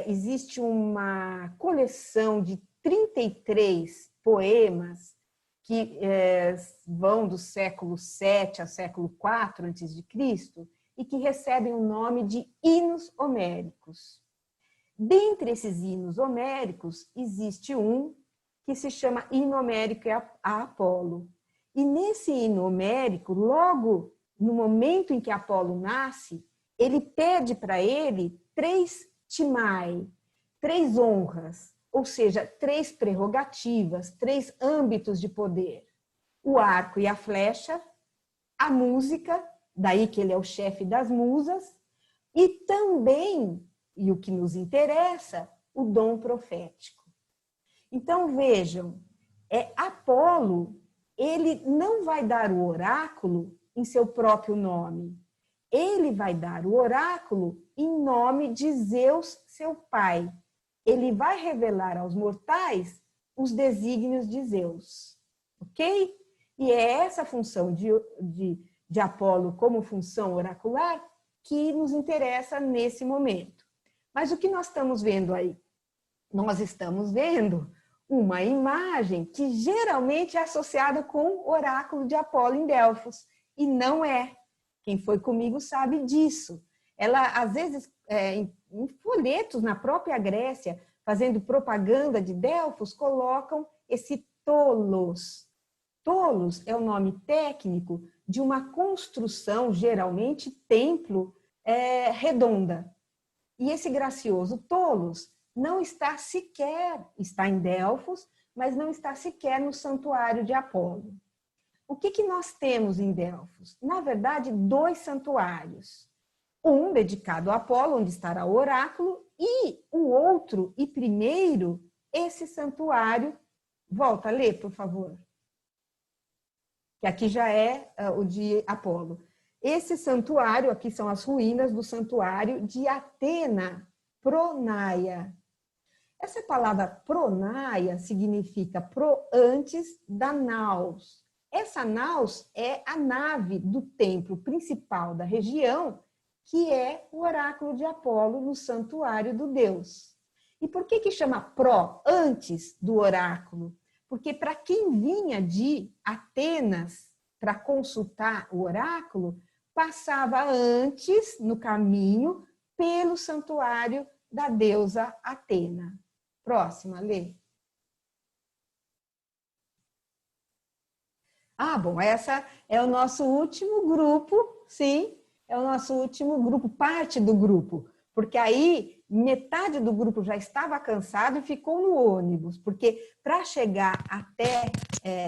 existe uma coleção de 33 poemas que vão do século VII a século IV a.C., e que recebem o nome de hinos homéricos. Dentre esses hinos homéricos, existe um que se chama hino homérico a Apolo. E nesse hino homérico, logo no momento em que Apolo nasce, ele pede para ele 3 timai, 3 honras, ou seja, 3 prerrogativas, 3 âmbitos de poder. O arco e a flecha, a música, daí que ele é o chefe das musas, e também, e o que nos interessa, o dom profético. Então, vejam, Apolo, ele não vai dar o oráculo em seu próprio nome. Ele vai dar o oráculo em nome de Zeus, seu pai. Ele vai revelar aos mortais os desígnios de Zeus. Ok? E é essa função de Apolo como função oracular que nos interessa nesse momento. Mas o que nós estamos vendo aí? Nós estamos vendo uma imagem que geralmente é associada com o oráculo de Apolo em Delfos, e não é. Quem foi comigo sabe disso. Ela, às vezes, em folhetos na própria Grécia, fazendo propaganda de Delfos, colocam esse tolos. Tolos é o nome técnico de uma construção, geralmente templo, redonda. E esse gracioso tolos não está sequer, está em Delfos, mas não está sequer no santuário de Apolo. O que nós temos em Delfos? Na verdade, 2 santuários. Um dedicado a Apolo, onde estará o oráculo, e o outro e primeiro, esse santuário. Volta a ler, por favor. Que aqui já é o de Apolo. Esse santuário, aqui são as ruínas do santuário de Atena Pronaia. Essa palavra pronaia significa antes da naus. Essa naus é a nave do templo principal da região, que é o oráculo de Apolo no santuário do deus. E por que chama antes do oráculo? Porque para quem vinha de Atenas para consultar o oráculo, passava antes, no caminho, pelo santuário da deusa Atena. Próxima, Lê. Bom, essa é o nosso último grupo, sim, é o nosso último grupo, parte do grupo, porque aí metade do grupo já estava cansado e ficou no ônibus, porque para chegar até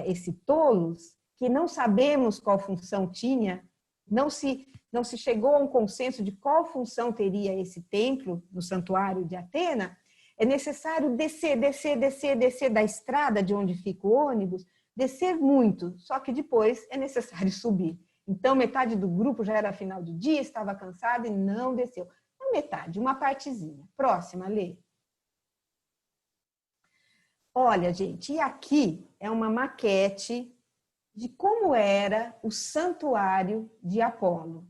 esse tolos, que não sabemos qual função tinha, não se chegou a um consenso de qual função teria esse templo no santuário de Atena, é necessário descer da estrada de onde fica o ônibus, descer muito, só que depois é necessário subir. Então, metade do grupo já era final de dia, estava cansado e não desceu. Não metade, uma partezinha. Próxima, Lê. Olha, gente, e aqui é uma maquete de como era o santuário de Apolo.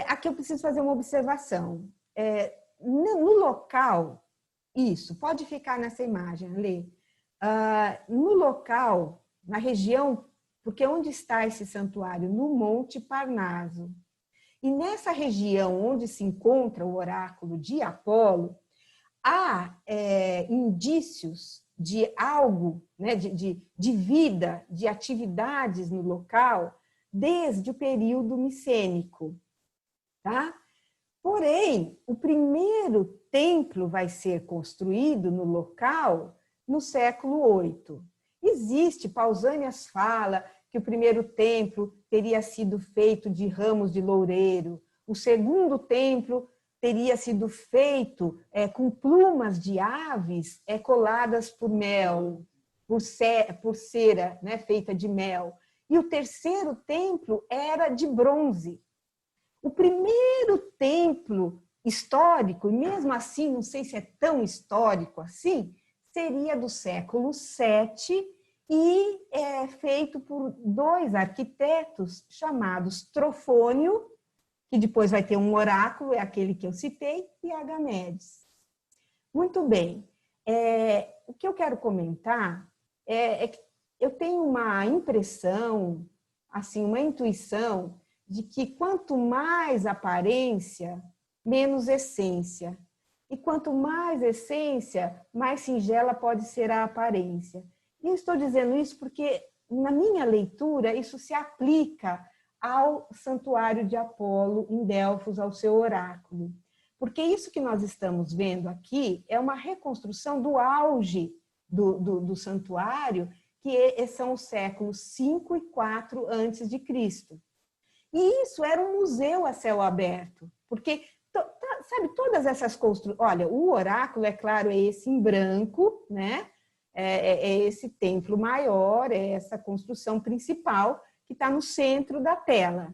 Aqui eu preciso fazer uma observação. No local, isso, pode ficar nessa imagem, Lê. No local, na região, porque onde está esse santuário? No Monte Parnaso. E nessa região onde se encontra o oráculo de Apolo, há indícios de algo, né, de vida, de atividades no local, desde o período micênico. Tá? Porém, o primeiro templo vai ser construído no local no século VIII. Existe, Pausanias fala que o primeiro templo teria sido feito de ramos de loureiro, o segundo templo teria sido feito com plumas de aves coladas por mel, por cera, né, feita de mel. E o terceiro templo era de bronze. O primeiro templo histórico, e mesmo assim, não sei se é tão histórico assim, seria do século VII e é feito por 2 arquitetos chamados Trofônio, que depois vai ter um oráculo, é aquele que eu citei, e Agamedes. Muito bem. O que eu quero comentar é que eu tenho uma impressão, assim, uma intuição de que quanto mais aparência, menos essência. E quanto mais essência, mais singela pode ser a aparência. E eu estou dizendo isso porque, na minha leitura, isso se aplica ao santuário de Apolo em Delfos, ao seu oráculo. Porque isso que nós estamos vendo aqui é uma reconstrução do auge do santuário, que são os séculos 5 e 4 antes de Cristo. E isso era um museu a céu aberto, porque, sabe, todas essas construções... Olha, o oráculo, é claro, é esse em branco, né? É esse templo maior, é essa construção principal que está no centro da tela.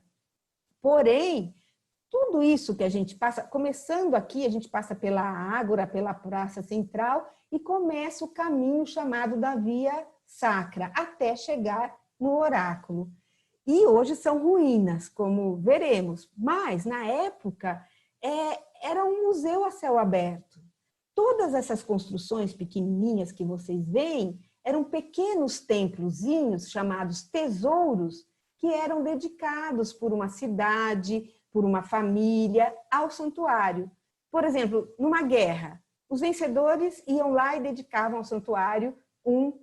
Porém, tudo isso que a gente passa, começando aqui, a gente passa pela ágora, pela praça central e começa o caminho chamado da Via Sacra, até chegar no oráculo. E hoje são ruínas, como veremos, mas na época era um museu a céu aberto. Todas essas construções pequenininhas que vocês veem eram pequenos templozinhos chamados tesouros que eram dedicados por uma cidade, por uma família, ao santuário. Por exemplo, numa guerra, os vencedores iam lá e dedicavam ao santuário um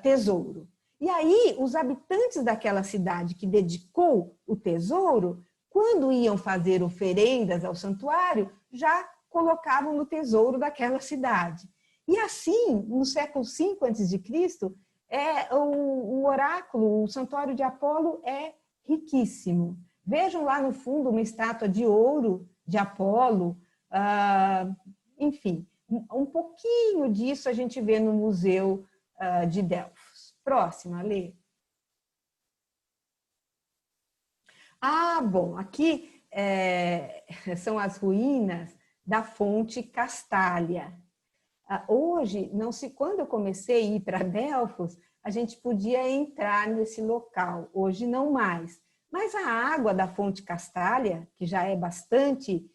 tesouro. E aí, os habitantes daquela cidade que dedicou o tesouro, quando iam fazer oferendas ao santuário, já colocavam no tesouro daquela cidade. E assim, no século V a.C., o oráculo, o santuário de Apolo é riquíssimo. Vejam lá no fundo uma estátua de ouro de Apolo, enfim, um pouquinho disso a gente vê no Museu de Delfos. Próxima, Lê. Bom, aqui são as ruínas da fonte Castália. Hoje, quando eu comecei a ir para Delfos, a gente podia entrar nesse local, hoje não mais. Mas a água da fonte Castália, que já é bastante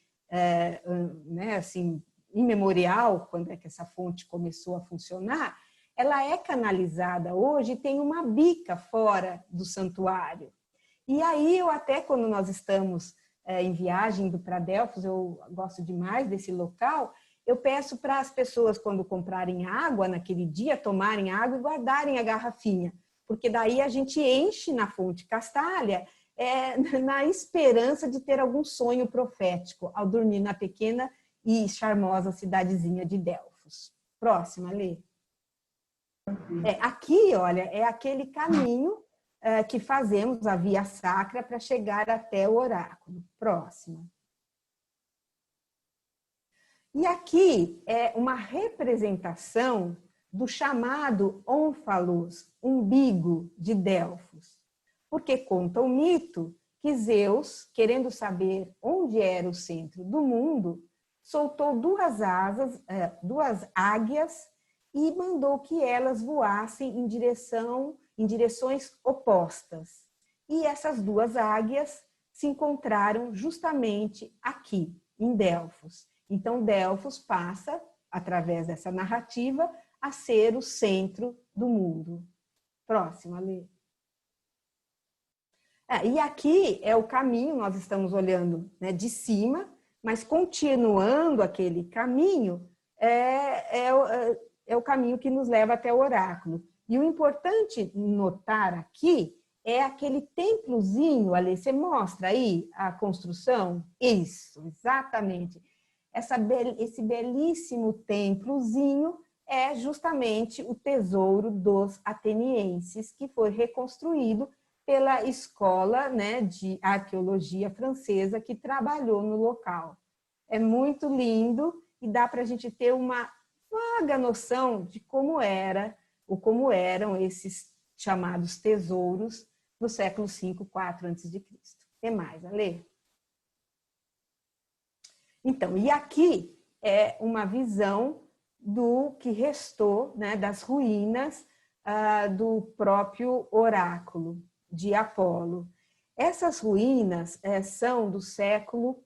assim, imemorial, quando é que essa fonte começou a funcionar, ela é canalizada hoje e tem uma bica fora do santuário. E aí, quando nós estamos em viagem indo para Delfos, eu gosto demais desse local, eu peço para as pessoas, quando comprarem água naquele dia, tomarem água e guardarem a garrafinha, porque daí a gente enche na fonte Castália na esperança de ter algum sonho profético ao dormir na pequena e charmosa cidadezinha de Delfos. Próxima, Lê. Aqui, olha, é aquele caminho que fazemos, a Via Sacra, para chegar até o oráculo. Próxima. E aqui é uma representação do chamado ónfalos, umbigo de Delfos, porque conta o mito que Zeus, querendo saber onde era o centro do mundo, soltou duas águias e mandou que elas voassem em direções opostas. E essas duas águias se encontraram justamente aqui, em Delfos. Então, Delfos passa, através dessa narrativa, a ser o centro do mundo. Próxima, Lê. E aqui é o caminho, nós estamos olhando, né, de cima, mas continuando aquele caminho, é o caminho que nos leva até o oráculo. E o importante notar aqui é aquele templozinho, ali, você mostra aí a construção? Isso, exatamente. Esse belíssimo templozinho é justamente o tesouro dos atenienses, que foi reconstruído pela escola, né, de arqueologia francesa que trabalhou no local. É muito lindo e dá para a gente ter uma vaga noção de como eram esses chamados tesouros no século V, IV a.C. Tem mais, Alê? Então, e aqui é uma visão do que restou, né, das ruínas do próprio oráculo de Apolo. Essas ruínas são do século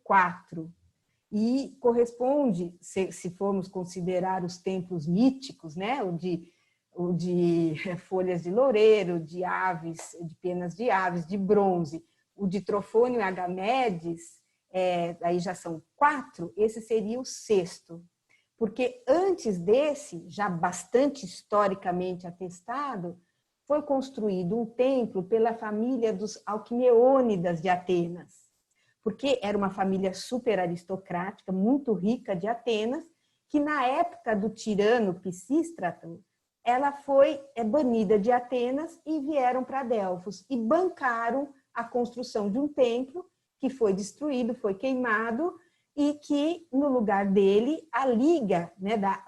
IV e corresponde, se formos considerar os templos míticos, né, o de folhas de loureiro, de aves, de penas de aves, de bronze. O de Trofônio e Agamedes, aí já são 4, esse seria o 6º. Porque antes desse, já bastante historicamente atestado, foi construído um templo pela família dos Alquimeônidas de Atenas, porque era uma família super aristocrática, muito rica de Atenas, que na época do tirano Pisístrato, ela foi banida de Atenas e vieram para Delfos e bancaram a construção de um templo que foi destruído, foi queimado, e que, no lugar dele, a liga, né, da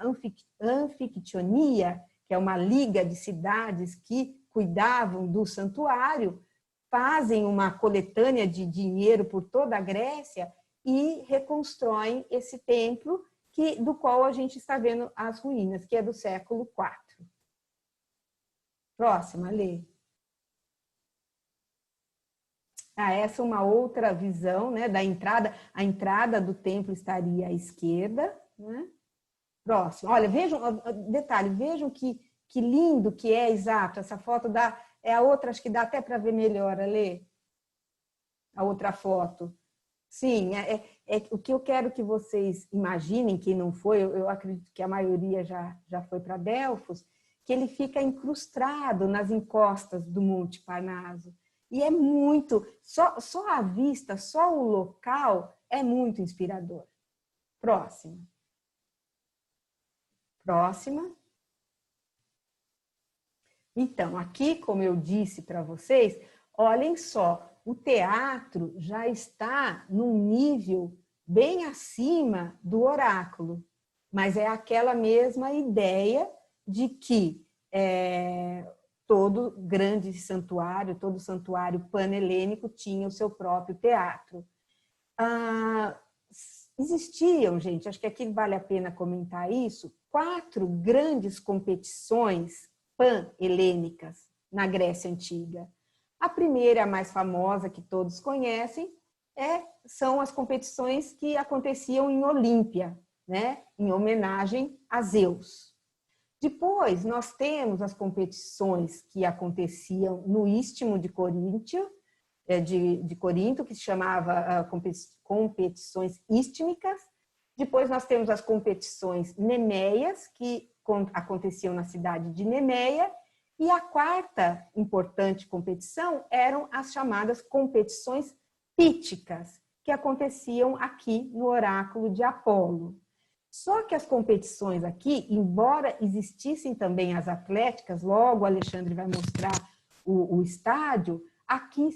Anfictionia, que é uma liga de cidades que cuidavam do santuário, fazem uma coletânea de dinheiro por toda a Grécia e reconstroem esse templo, do qual a gente está vendo as ruínas, que é do século IV. Próxima, Lê. Essa é uma outra visão, né, da entrada. A entrada do templo estaria à esquerda, né? Próximo. Olha, vejam, detalhe, vejam que lindo que é, exato. Essa foto é a outra, acho que dá até para ver melhor, Lê. A outra foto. Sim, o que eu quero que vocês imaginem, quem não foi, eu acredito que a maioria já foi para Delfos, que ele fica incrustado nas encostas do Monte Parnaso. E é muito, só a vista, só o local é muito inspirador. Próxima. Próxima. Então, aqui, como eu disse para vocês, olhem só, o teatro já está num nível bem acima do oráculo, mas é aquela mesma ideia de que todo grande santuário, todo santuário panhelênico tinha o seu próprio teatro. Existiam, gente, acho que aqui vale a pena comentar isso, 4 grandes competições pan-helênicas na Grécia Antiga. A primeira, a mais famosa, que todos conhecem, são as competições que aconteciam em Olímpia, né? Em homenagem a Zeus. Depois, nós temos as competições que aconteciam no Istmo de Corinto, que se chamava competições istmicas. Depois, nós temos as competições nemeias, que aconteciam na cidade de Nemeia. E a 4ª importante competição eram as chamadas competições píticas, que aconteciam aqui no oráculo de Apolo. Só que as competições aqui, embora existissem também as atléticas, logo o Alexandre vai mostrar o estádio, aqui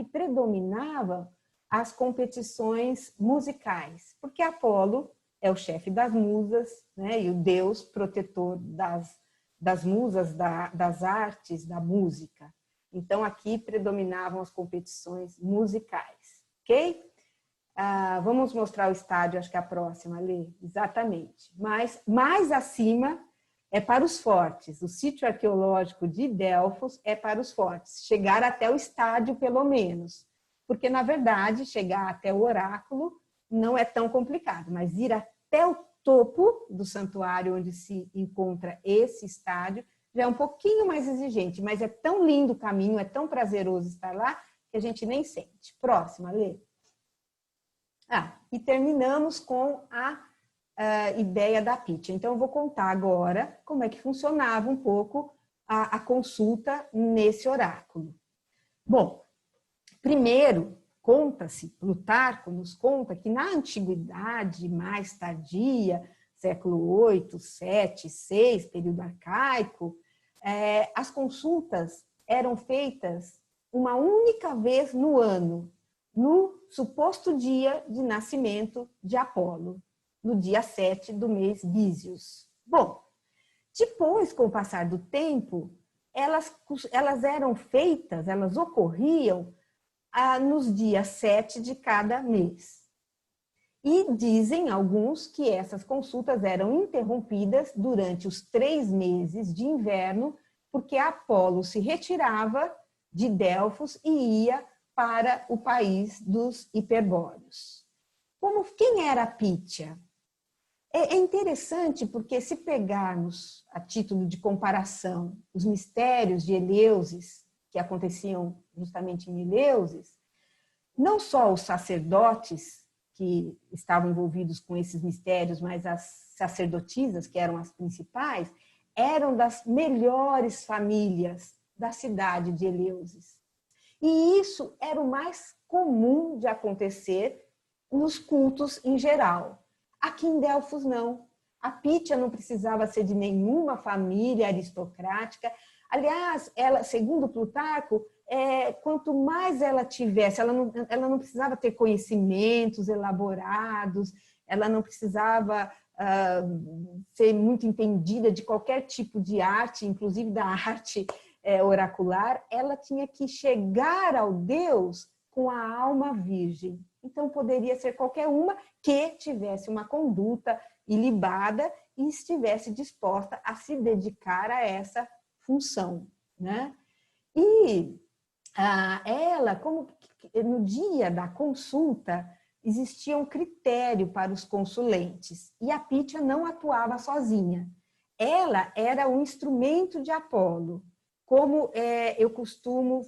predominavam as competições musicais, porque Apolo é o chefe das musas, né, e o deus protetor das musas, das artes, da música. Então, aqui predominavam as competições musicais, ok? Vamos mostrar o estádio, acho que é a próxima, Lê. Exatamente. Mas mais acima é para os fortes. O sítio arqueológico de Delfos é para os fortes. Chegar até o estádio, pelo menos. Porque, na verdade, chegar até o oráculo não é tão complicado, mas ir até o topo do santuário onde se encontra esse estádio já é um pouquinho mais exigente, mas é tão lindo o caminho, é tão prazeroso estar lá, que a gente nem sente. Próxima, Lê. E terminamos com a ideia da Pítia. Então, eu vou contar agora como é que funcionava um pouco a consulta nesse oráculo. Bom, primeiro, conta-se, Plutarco nos conta que na antiguidade mais tardia, século 8, 7, 6, período arcaico, as consultas eram feitas uma única vez no ano, no suposto dia de nascimento de Apolo, no dia 7 do mês Bísios. Bom, depois, com o passar do tempo, elas eram feitas, elas ocorriam nos dias 7 de cada mês. E dizem alguns que essas consultas eram interrompidas durante os 3 meses de inverno, porque Apolo se retirava de Delfos e ia para o país dos hiperbóreos. Quem era a Pítia? É interessante porque se pegarmos a título de comparação os mistérios de Eleusis, que aconteciam justamente em Eleusis, não só os sacerdotes que estavam envolvidos com esses mistérios, mas as sacerdotisas, que eram as principais, eram das melhores famílias da cidade de Eleusis. E isso era o mais comum de acontecer nos cultos em geral. Aqui em Delfos, não. A Pítia não precisava ser de nenhuma família aristocrática. Aliás, ela, segundo Plutarco, quanto mais ela tivesse, ela não precisava ter conhecimentos elaborados, ela não precisava ser muito entendida de qualquer tipo de arte, inclusive da arte oracular, ela tinha que chegar ao Deus com a alma virgem. Então, poderia ser qualquer uma que tivesse uma conduta ilibada e estivesse disposta a se dedicar a essa função, né? E ela, como no dia da consulta, existia um critério para os consulentes, e a Pítia não atuava sozinha. Ela era um instrumento de Apolo, como eu costumo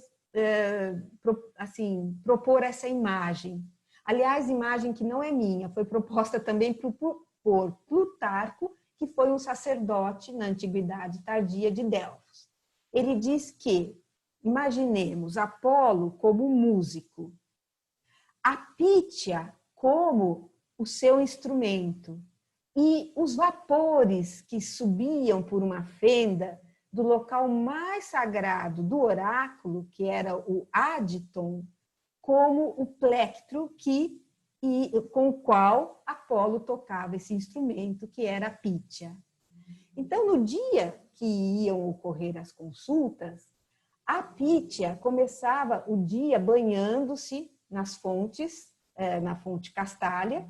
propor essa imagem. Aliás, imagem que não é minha, foi proposta também por Plutarco, que foi um sacerdote na Antiguidade Tardia de Delfos. Ele diz que, imaginemos Apolo como músico, a Pítia como o seu instrumento, e os vapores que subiam por uma fenda do local mais sagrado do oráculo, que era o Aditon, como o plectro com o qual Apolo tocava esse instrumento, que era a Pítia. Então, no dia que iam ocorrer as consultas, a Pítia começava o dia banhando-se nas fontes, na fonte Castália,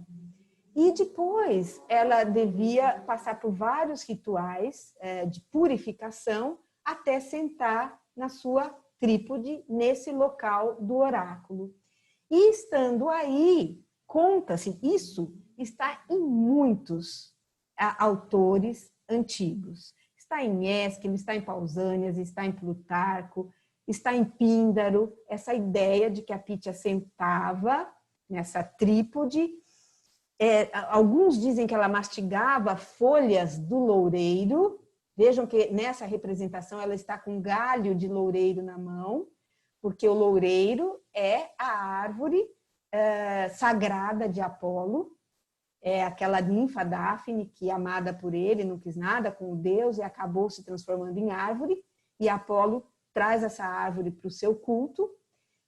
e depois ela devia passar por vários rituais de purificação até sentar na sua trípode nesse local do oráculo. E estando aí, conta-se, isso está em muitos autores antigos. Está em Ésquilo, está em Pausânias, está em Plutarco, está em Píndaro, essa ideia de que a Pítia sentava nessa trípode. Alguns dizem que ela mastigava folhas do loureiro. Vejam que nessa representação ela está com um galho de loureiro na mão, porque o loureiro é a árvore sagrada de Apolo, é aquela ninfa Dáfne que, amada por ele, não quis nada com o deus e acabou se transformando em árvore, e Apolo traz essa árvore para o seu culto.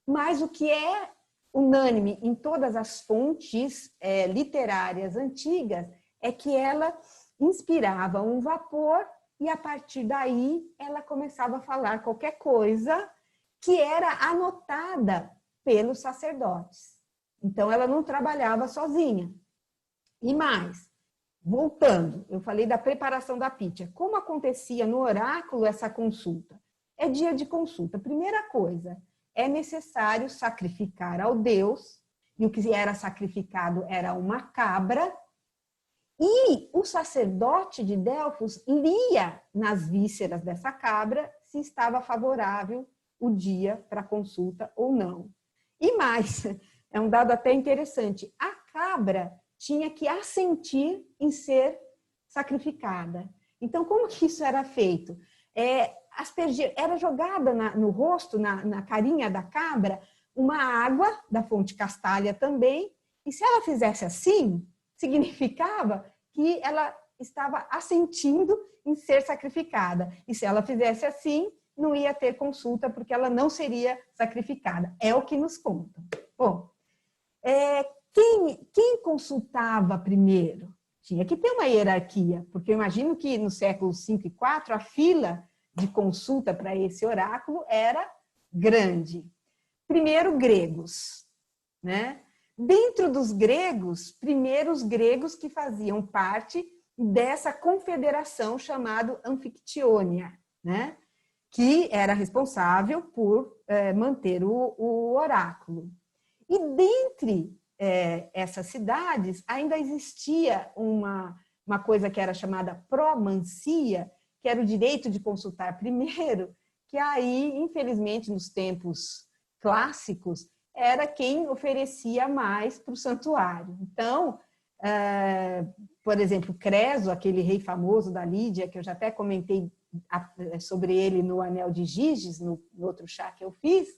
Mas o que é unânime em todas as fontes literárias antigas é que ela inspirava um vapor e, a partir daí, ela começava a falar qualquer coisa que era anotada pelos sacerdotes. Então, ela não trabalhava sozinha. E mais, voltando, eu falei da preparação da Pítia. Como acontecia no oráculo essa consulta? É dia de consulta. Primeira coisa, é necessário sacrificar ao Deus, e o que era sacrificado era uma cabra, e o sacerdote de Delfos lia nas vísceras dessa cabra se estava favorável o dia para consulta ou não. E mais, é um dado até interessante, a cabra tinha que assentir em ser sacrificada. Então, como que isso era feito? Era jogada no rosto, na carinha da cabra, uma água da fonte Castália também, e se ela fizesse assim, significava que ela estava assentindo em ser sacrificada. E se ela fizesse assim, não ia ter consulta, porque ela não seria sacrificada. É o que nos contam. Bom, quem consultava primeiro? Tinha que ter uma hierarquia, porque eu imagino que no século V e IV a fila de consulta para esse oráculo era grande. Primeiro, gregos, né? Dentro dos gregos, primeiro os gregos que faziam parte dessa confederação chamada Anfictionia, né? Que era responsável por manter o oráculo. E dentre essas cidades ainda existia uma uma coisa que era chamada promancia, que era o direito de consultar primeiro, que aí, infelizmente, nos tempos clássicos, era quem oferecia mais para o santuário. Então, por exemplo, Creso, aquele rei famoso da Lídia, que eu já até comentei sobre ele no Anel de Giges, no outro chá que eu fiz,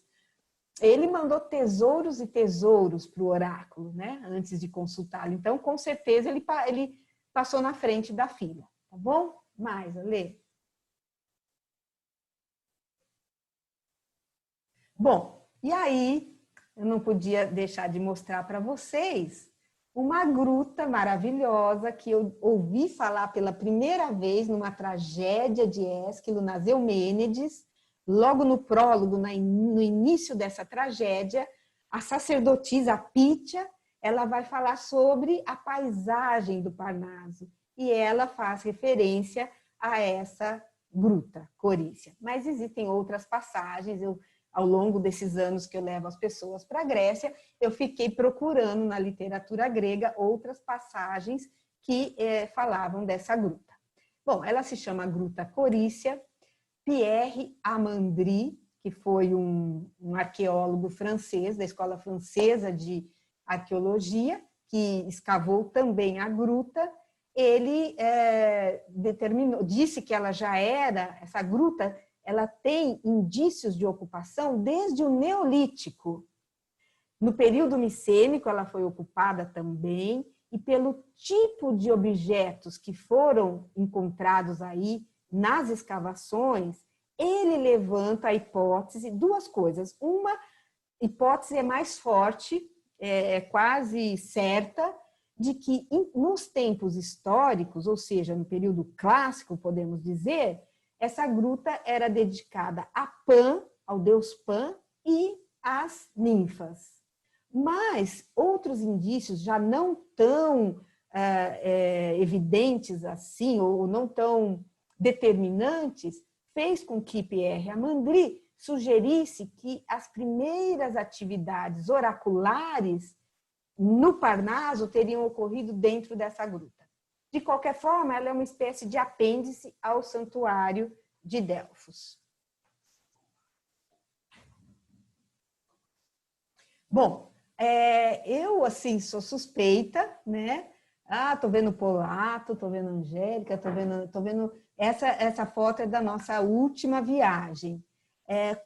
ele mandou tesouros e tesouros para o oráculo, né, antes de consultá-lo. Então, com certeza, ele passou na frente da fila. Tá bom? Mais, Alê. Bom, e aí, eu não podia deixar de mostrar para vocês uma gruta maravilhosa que eu ouvi falar pela primeira vez numa tragédia de Ésquilo, nas Eumênides. Logo no prólogo, no início dessa tragédia, a sacerdotisa Pítia, ela vai falar sobre a paisagem do Parnaso, e ela faz referência a essa gruta corícia. Mas existem outras passagens. Ao longo desses anos que eu levo as pessoas para a Grécia, eu fiquei procurando na literatura grega outras passagens que falavam dessa gruta. Bom, ela se chama Gruta Corícia. Pierre Amandry, que foi um arqueólogo francês, da Escola Francesa de Arqueologia, que escavou também a gruta, ele disse que ela já era, essa gruta, ela tem indícios de ocupação desde o Neolítico. No período micênico, ela foi ocupada também, e pelo tipo de objetos que foram encontrados aí nas escavações, ele levanta a hipótese, duas coisas. Uma hipótese é mais forte, é quase certa, de que nos tempos históricos, ou seja, no período clássico, podemos dizer, essa gruta era dedicada a Pan, ao deus Pan, e às ninfas. Mas outros indícios já não tão evidentes assim, ou não tão determinantes, fez com que Pierre Amandry sugerisse que as primeiras atividades oraculares no Parnaso teriam ocorrido dentro dessa gruta. De qualquer forma, ela é uma espécie de apêndice ao santuário de Delfos. Bom, eu, assim, sou suspeita, né? Tô vendo Polato, tô vendo Angélica, tô vendo... Essa foto é da nossa última viagem.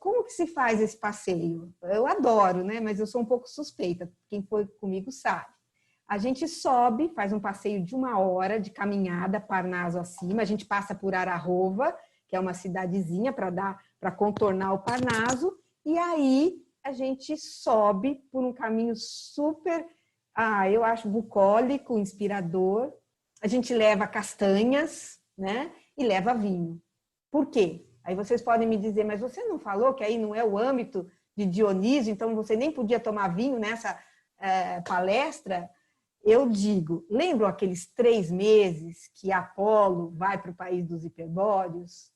Como que se faz esse passeio? Eu adoro, né? Mas eu sou um pouco suspeita. Quem foi comigo sabe. A gente sobe, faz um passeio de 1 hora de caminhada, Parnaso acima. A gente passa por Ararrova, que é uma cidadezinha para contornar o Parnaso. E aí a gente sobe por um caminho super, eu acho bucólico, inspirador. A gente leva castanhas, né? E leva vinho. Por quê? Aí vocês podem me dizer, mas você não falou que aí não é o âmbito de Dionísio, então você nem podia tomar vinho nessa palestra? Eu digo, lembram aqueles 3 meses que Apolo vai para o país dos hiperbóreos?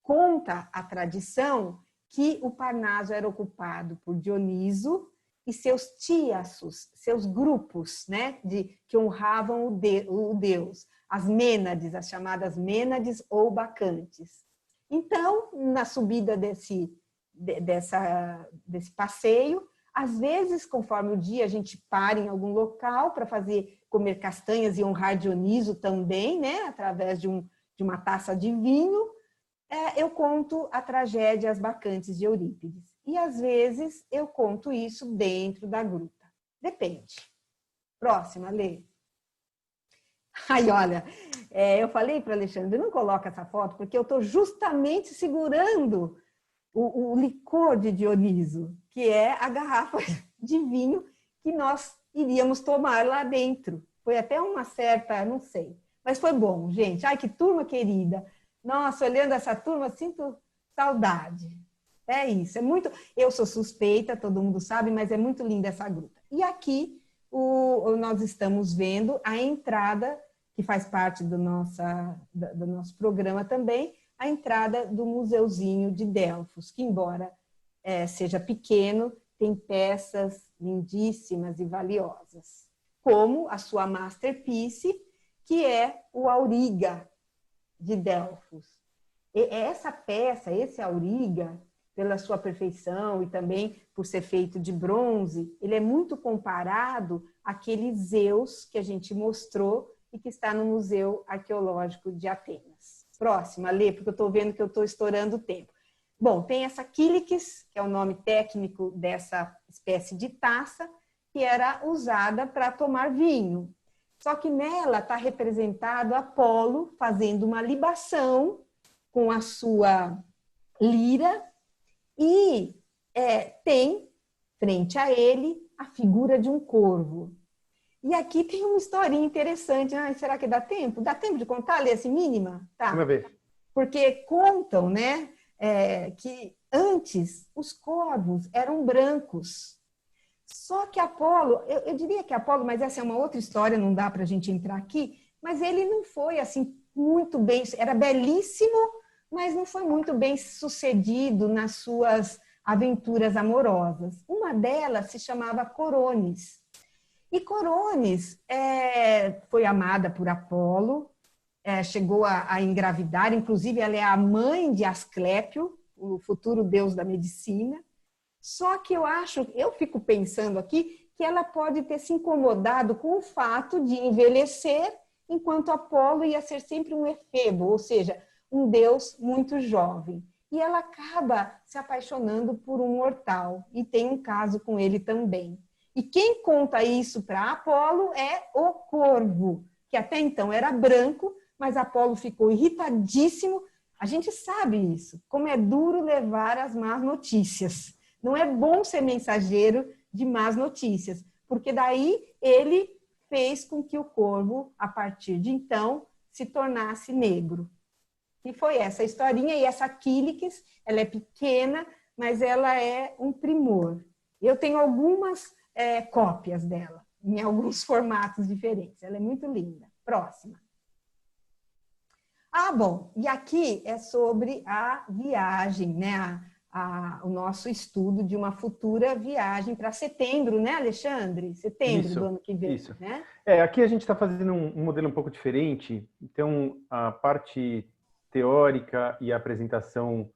Conta a tradição que o Parnaso era ocupado por Dioniso e seus tíasos, seus grupos, né, que honravam o deus, as Mênades, as chamadas Mênades ou Bacantes. Então, na subida desse passeio, às vezes, conforme o dia, a gente para em algum local para comer castanhas e honrar Dioniso também, né, através de uma taça de vinho. Eu conto a tragédia As Bacantes de Eurípides. E, às vezes, eu conto isso dentro da gruta. Depende. Próxima, Lê. Aí, olha, eu falei para o Alexandre, não coloca essa foto, porque eu estou justamente segurando o licor de Dioniso, que é a garrafa de vinho que nós iríamos tomar lá dentro. Foi até uma certa, não sei, mas foi bom, gente. Ai, que turma querida. Nossa, olhando essa turma, sinto saudade. É isso, é muito... Eu sou suspeita, todo mundo sabe, mas é muito linda essa gruta. E aqui nós estamos vendo a entrada, que faz parte do nosso programa também, a entrada do Museuzinho de Delfos, que, embora seja pequeno, tem peças lindíssimas e valiosas, como a sua masterpiece, que é o auriga de Delfos. E essa peça, esse auriga, pela sua perfeição e também por ser feito de bronze, ele é muito comparado àquele Zeus que a gente mostrou e que está no Museu Arqueológico de Atenas. Próxima, Lê, porque eu estou vendo que eu estou estourando o tempo. Bom, tem essa quíliques, que é o nome técnico dessa espécie de taça, que era usada para tomar vinho. Só que nela está representado Apolo fazendo uma libação com a sua lira e tem, frente a ele, a figura de um corvo. E aqui tem uma historinha interessante. Será que dá tempo? Dá tempo de contar, Lê, assim, mínima? Tá. Vamos ver. Porque contam, né, que antes os corvos eram brancos. Só que Apolo, eu diria que Apolo, mas essa é uma outra história, não dá para a gente entrar aqui, mas ele não foi assim muito bem, era belíssimo, mas não foi muito bem sucedido nas suas aventuras amorosas. Uma delas se chamava Coronis. E Coronis foi amada por Apolo, chegou a engravidar, inclusive ela é a mãe de Asclépio, o futuro deus da medicina. Só que eu fico pensando aqui que ela pode ter se incomodado com o fato de envelhecer, enquanto Apolo ia ser sempre um efebo, ou seja, um deus muito jovem. E ela acaba se apaixonando por um mortal, e tem um caso com ele também. E quem conta isso para Apolo é o corvo, que até então era branco, mas Apolo ficou irritadíssimo. A gente sabe isso, como é duro levar as más notícias. Não é bom ser mensageiro de más notícias, porque daí ele fez com que o corvo, a partir de então, se tornasse negro. E foi essa historinha, e essa quíliques, ela é pequena, mas ela é um primor. Eu tenho algumas cópias dela, em alguns formatos diferentes. Ela é muito linda. Próxima. Bom, e aqui é sobre a viagem, né? O nosso estudo de uma futura viagem para setembro, né, Alexandre? Setembro Isso, do ano que vem, isso. né? Aqui a gente está fazendo um modelo um pouco diferente. Então, a parte teórica e a apresentação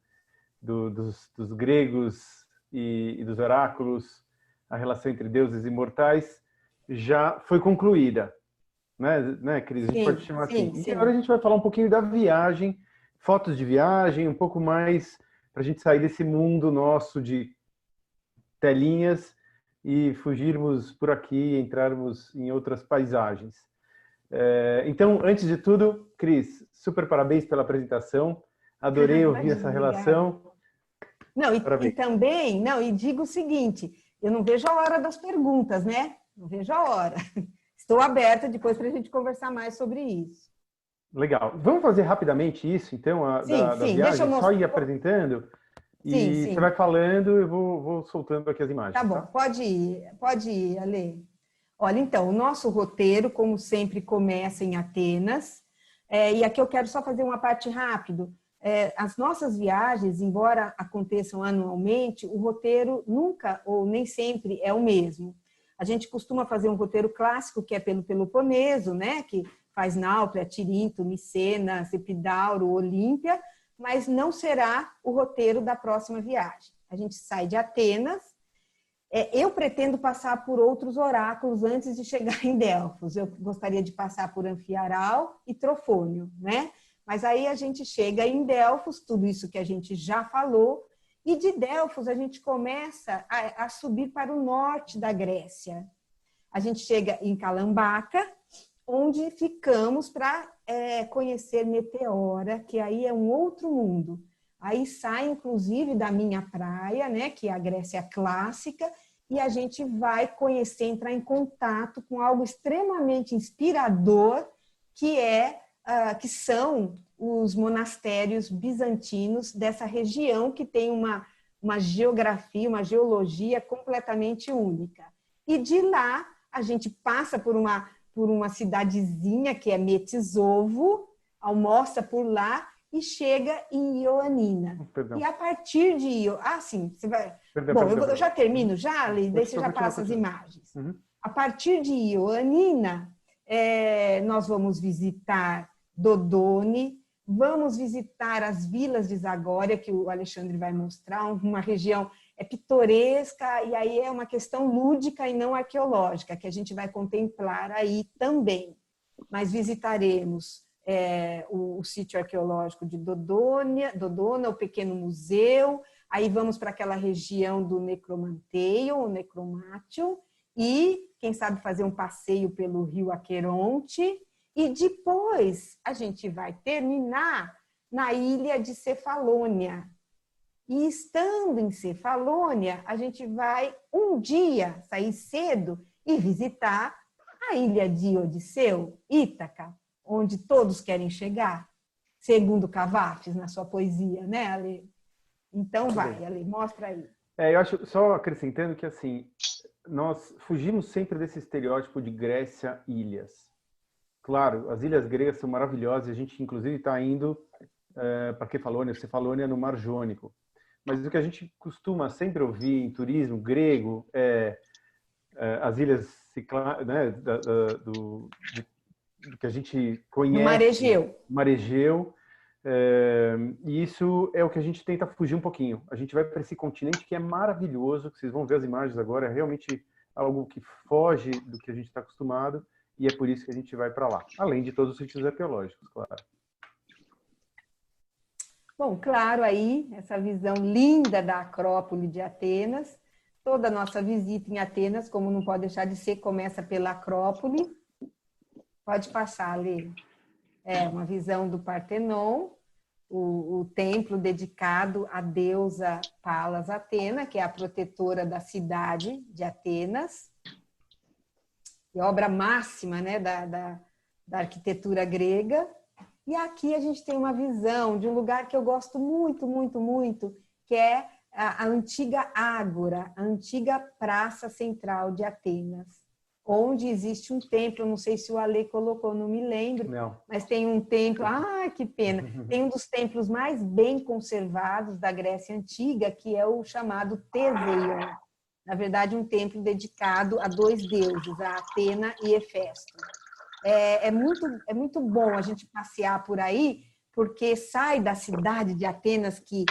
dos gregos e dos oráculos, a relação entre deuses e mortais, já foi concluída. Né, Cris? A gente pode chamar assim. Sim. E agora a gente vai falar um pouquinho da viagem, fotos de viagem, um pouco mais para a gente sair desse mundo nosso de telinhas e fugirmos por aqui, entrarmos em outras paisagens. Então, antes de tudo, Cris, super parabéns pela apresentação. Adorei ouvir essa relação. Não, e também, e digo o seguinte, eu não vejo a hora das perguntas, né? Não vejo a hora. Estou aberta depois para a gente conversar mais sobre isso. Legal. Vamos fazer rapidamente isso, então, da viagem? Deixa eu só ir apresentando e você vai falando, eu vou soltando aqui as imagens. Tá bom, pode ir, Ale. Olha, então, o nosso roteiro, como sempre, começa em Atenas, e aqui eu quero só fazer uma parte rápido. As nossas viagens, embora aconteçam anualmente, o roteiro nunca ou nem sempre é o mesmo. A gente costuma fazer um roteiro clássico, que é pelo Peloponeso, né? Que faz Náuplia, Tirinto, Micenas, Epidauro, Olímpia, mas não será o roteiro da próxima viagem. A gente sai de Atenas. Eu pretendo passar por outros oráculos antes de chegar em Delfos. Eu gostaria de passar por Anfiaral e Trofônio, né? Mas aí a gente chega em Delfos, tudo isso que a gente já falou, e de Delfos a gente começa a subir para o norte da Grécia. A gente chega em Calambaca, onde ficamos para conhecer Meteora, que aí é um outro mundo. Aí sai, inclusive, da minha praia, né, que é a Grécia clássica, e a gente vai conhecer, entrar em contato com algo extremamente inspirador, que são os monastérios bizantinos dessa região, que tem uma geografia, uma geologia completamente única. E de lá, a gente passa por uma cidadezinha, que é Metisovo, almoça por lá e chega em Ioannina. Perdão. E a partir de... você vai... Perdão. Eu já termino, daí você já passa as imagens. Uhum. A partir de Ioannina, Nós vamos visitar Dodone, vamos visitar as vilas de Zagória, que o Alexandre vai mostrar, uma região pitoresca, e aí é uma questão lúdica e não arqueológica, que a gente vai contemplar aí também. Mas visitaremos o sítio arqueológico de Dodona, o pequeno museu, aí vamos para aquela região do Necromanteion, o Necromátion, e quem sabe fazer um passeio pelo rio Aqueronte, e depois a gente vai terminar na ilha de Cefalônia. E estando em Cefalônia, a gente vai um dia sair cedo e visitar a ilha de Odisseu, Ítaca, onde todos querem chegar, segundo Cavafis na sua poesia, né, Ale? Então vai, Ale, mostra aí. Eu acho, só acrescentando que assim, nós fugimos sempre desse estereótipo de Grécia ilhas. Claro, as ilhas gregas são maravilhosas, a gente inclusive está indo para Cefalônia, no Mar Jônico. Mas o que a gente costuma sempre ouvir em turismo grego é as ilhas né, do que a gente conhece. No Mar Egeu. Mar Egeu. E isso é o que a gente tenta fugir um pouquinho. A gente vai para esse continente que é maravilhoso, que vocês vão ver as imagens agora, é realmente algo que foge do que a gente está acostumado, e é por isso que a gente vai para lá. Além de todos os sítios arqueológicos, claro. Bom, claro, aí, essa visão linda da Acrópole de Atenas. Toda a nossa visita em Atenas, como não pode deixar de ser, começa pela Acrópole. Pode passar, Lê. Uma visão do Partenon, o templo dedicado à deusa Palas Atena, que é a protetora da cidade de Atenas. E obra máxima, né, da arquitetura grega. E aqui a gente tem uma visão de um lugar que eu gosto muito, muito, muito, que é a antiga Ágora, a antiga praça central de Atenas, onde existe um templo, não sei se o Ale colocou, não me lembro, não. Mas tem um templo, que pena, tem um dos templos mais bem conservados da Grécia Antiga, que é o chamado Teseion. Na verdade, um templo dedicado a dois deuses, a Atena e Hefesto. É muito bom a gente passear por aí, porque sai da cidade de Atenas, que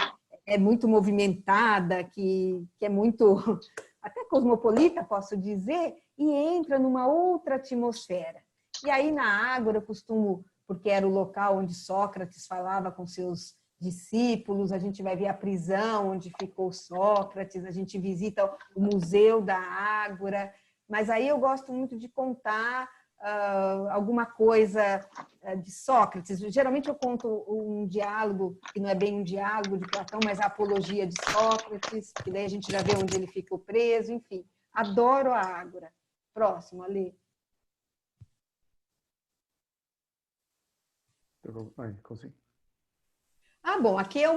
é muito movimentada, que é muito, até cosmopolita, posso dizer, e entra numa outra atmosfera. E aí na Ágora eu costumo, porque era o local onde Sócrates falava com seus discípulos, a gente vai ver a prisão onde ficou Sócrates, a gente visita o Museu da Ágora, mas aí eu gosto muito de contar alguma coisa de Sócrates. Geralmente eu conto um diálogo, que não é bem um diálogo de Platão, mas a apologia de Sócrates, que daí a gente já vê onde ele ficou preso, enfim. Adoro a Ágora. Próximo, Ale. Consegui. Bom, aqui é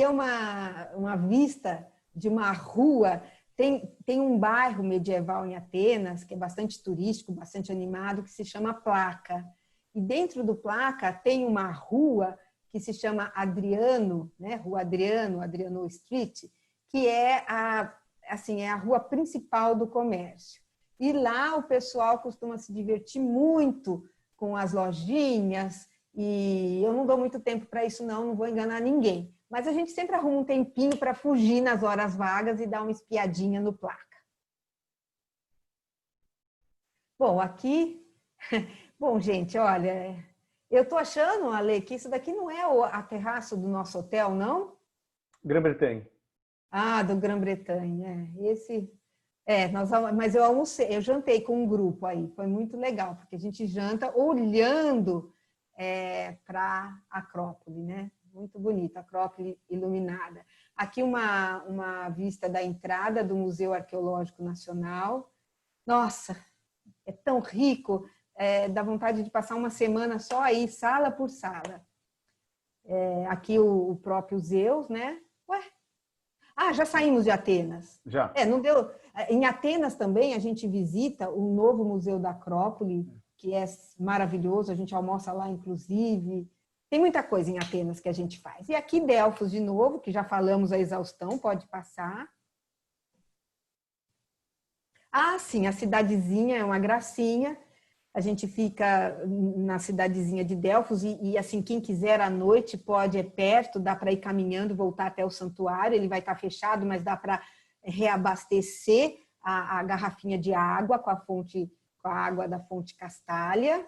uma vista de uma rua. Tem um bairro medieval em Atenas, que é bastante turístico, bastante animado, que se chama Placa. E dentro do Placa tem uma rua que se chama Adriano, né? Rua Adriano Street, que é a rua principal do comércio. E lá o pessoal costuma se divertir muito com as lojinhas, e eu não dou muito tempo para isso não vou enganar ninguém. Mas a gente sempre arruma um tempinho para fugir nas horas vagas e dar uma espiadinha no Placa. Bom, aqui... Bom, gente, olha, eu estou achando, Ale, que isso daqui não é a terraço do nosso hotel, não? Grã-Bretanha. Do Grã-Bretanha, mas eu jantei com um grupo aí, foi muito legal, porque a gente janta olhando para a Acrópole, né? Muito bonita, Acrópole iluminada. Aqui uma vista da entrada do Museu Arqueológico Nacional. Nossa, é tão rico, dá vontade de passar uma semana só aí, sala por sala. Aqui o próprio Zeus, né? Já saímos de Atenas. Já. Não deu. Em Atenas também a gente visita o novo Museu da Acrópole, que é maravilhoso, a gente almoça lá, inclusive. Tem muita coisa em Atenas que a gente faz. E aqui Delfos, de novo, que já falamos a exaustão, pode passar. Sim, a cidadezinha é uma gracinha. A gente fica na cidadezinha de Delfos e assim, quem quiser à noite pode, é perto, dá para ir caminhando, voltar até o santuário. Ele vai estar fechado, mas dá para reabastecer a garrafinha de água com a água da fonte Castalha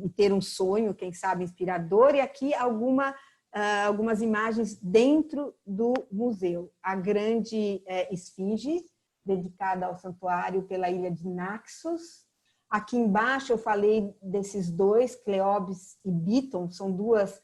e ter um sonho, quem sabe, inspirador. E aqui algumas imagens dentro do museu. A grande esfinge, dedicada ao santuário pela ilha de Naxos. Aqui embaixo eu falei desses dois, Cleobes e Biton, são duas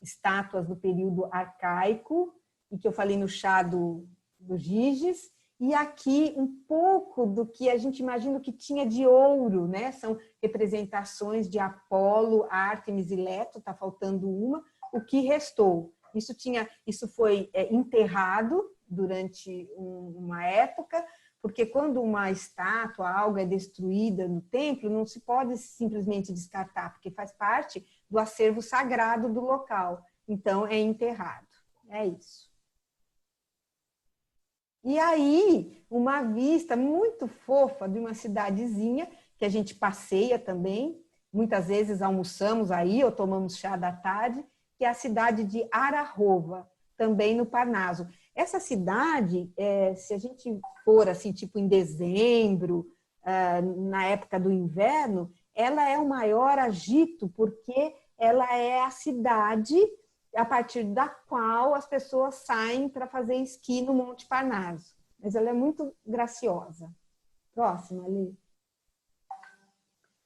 estátuas do período arcaico, e que eu falei no chá do Giges. E aqui um pouco do que a gente imagina que tinha de ouro, né? São representações de Apolo, Ártemis e Leto, está faltando uma. O que restou? Isso foi enterrado durante uma época, porque quando uma estátua, algo é destruída no templo, não se pode simplesmente descartar, porque faz parte do acervo sagrado do local. Então, é enterrado. É isso. E aí, uma vista muito fofa de uma cidadezinha, que a gente passeia também, muitas vezes almoçamos aí ou tomamos chá da tarde, que é a cidade de Ararhova, também no Parnaso. Essa cidade, se a gente for assim, tipo em dezembro, na época do inverno, ela é o maior agito, porque ela é a cidade a partir da qual as pessoas saem para fazer esqui no Monte Parnaso. Mas ela é muito graciosa. Próxima, ali.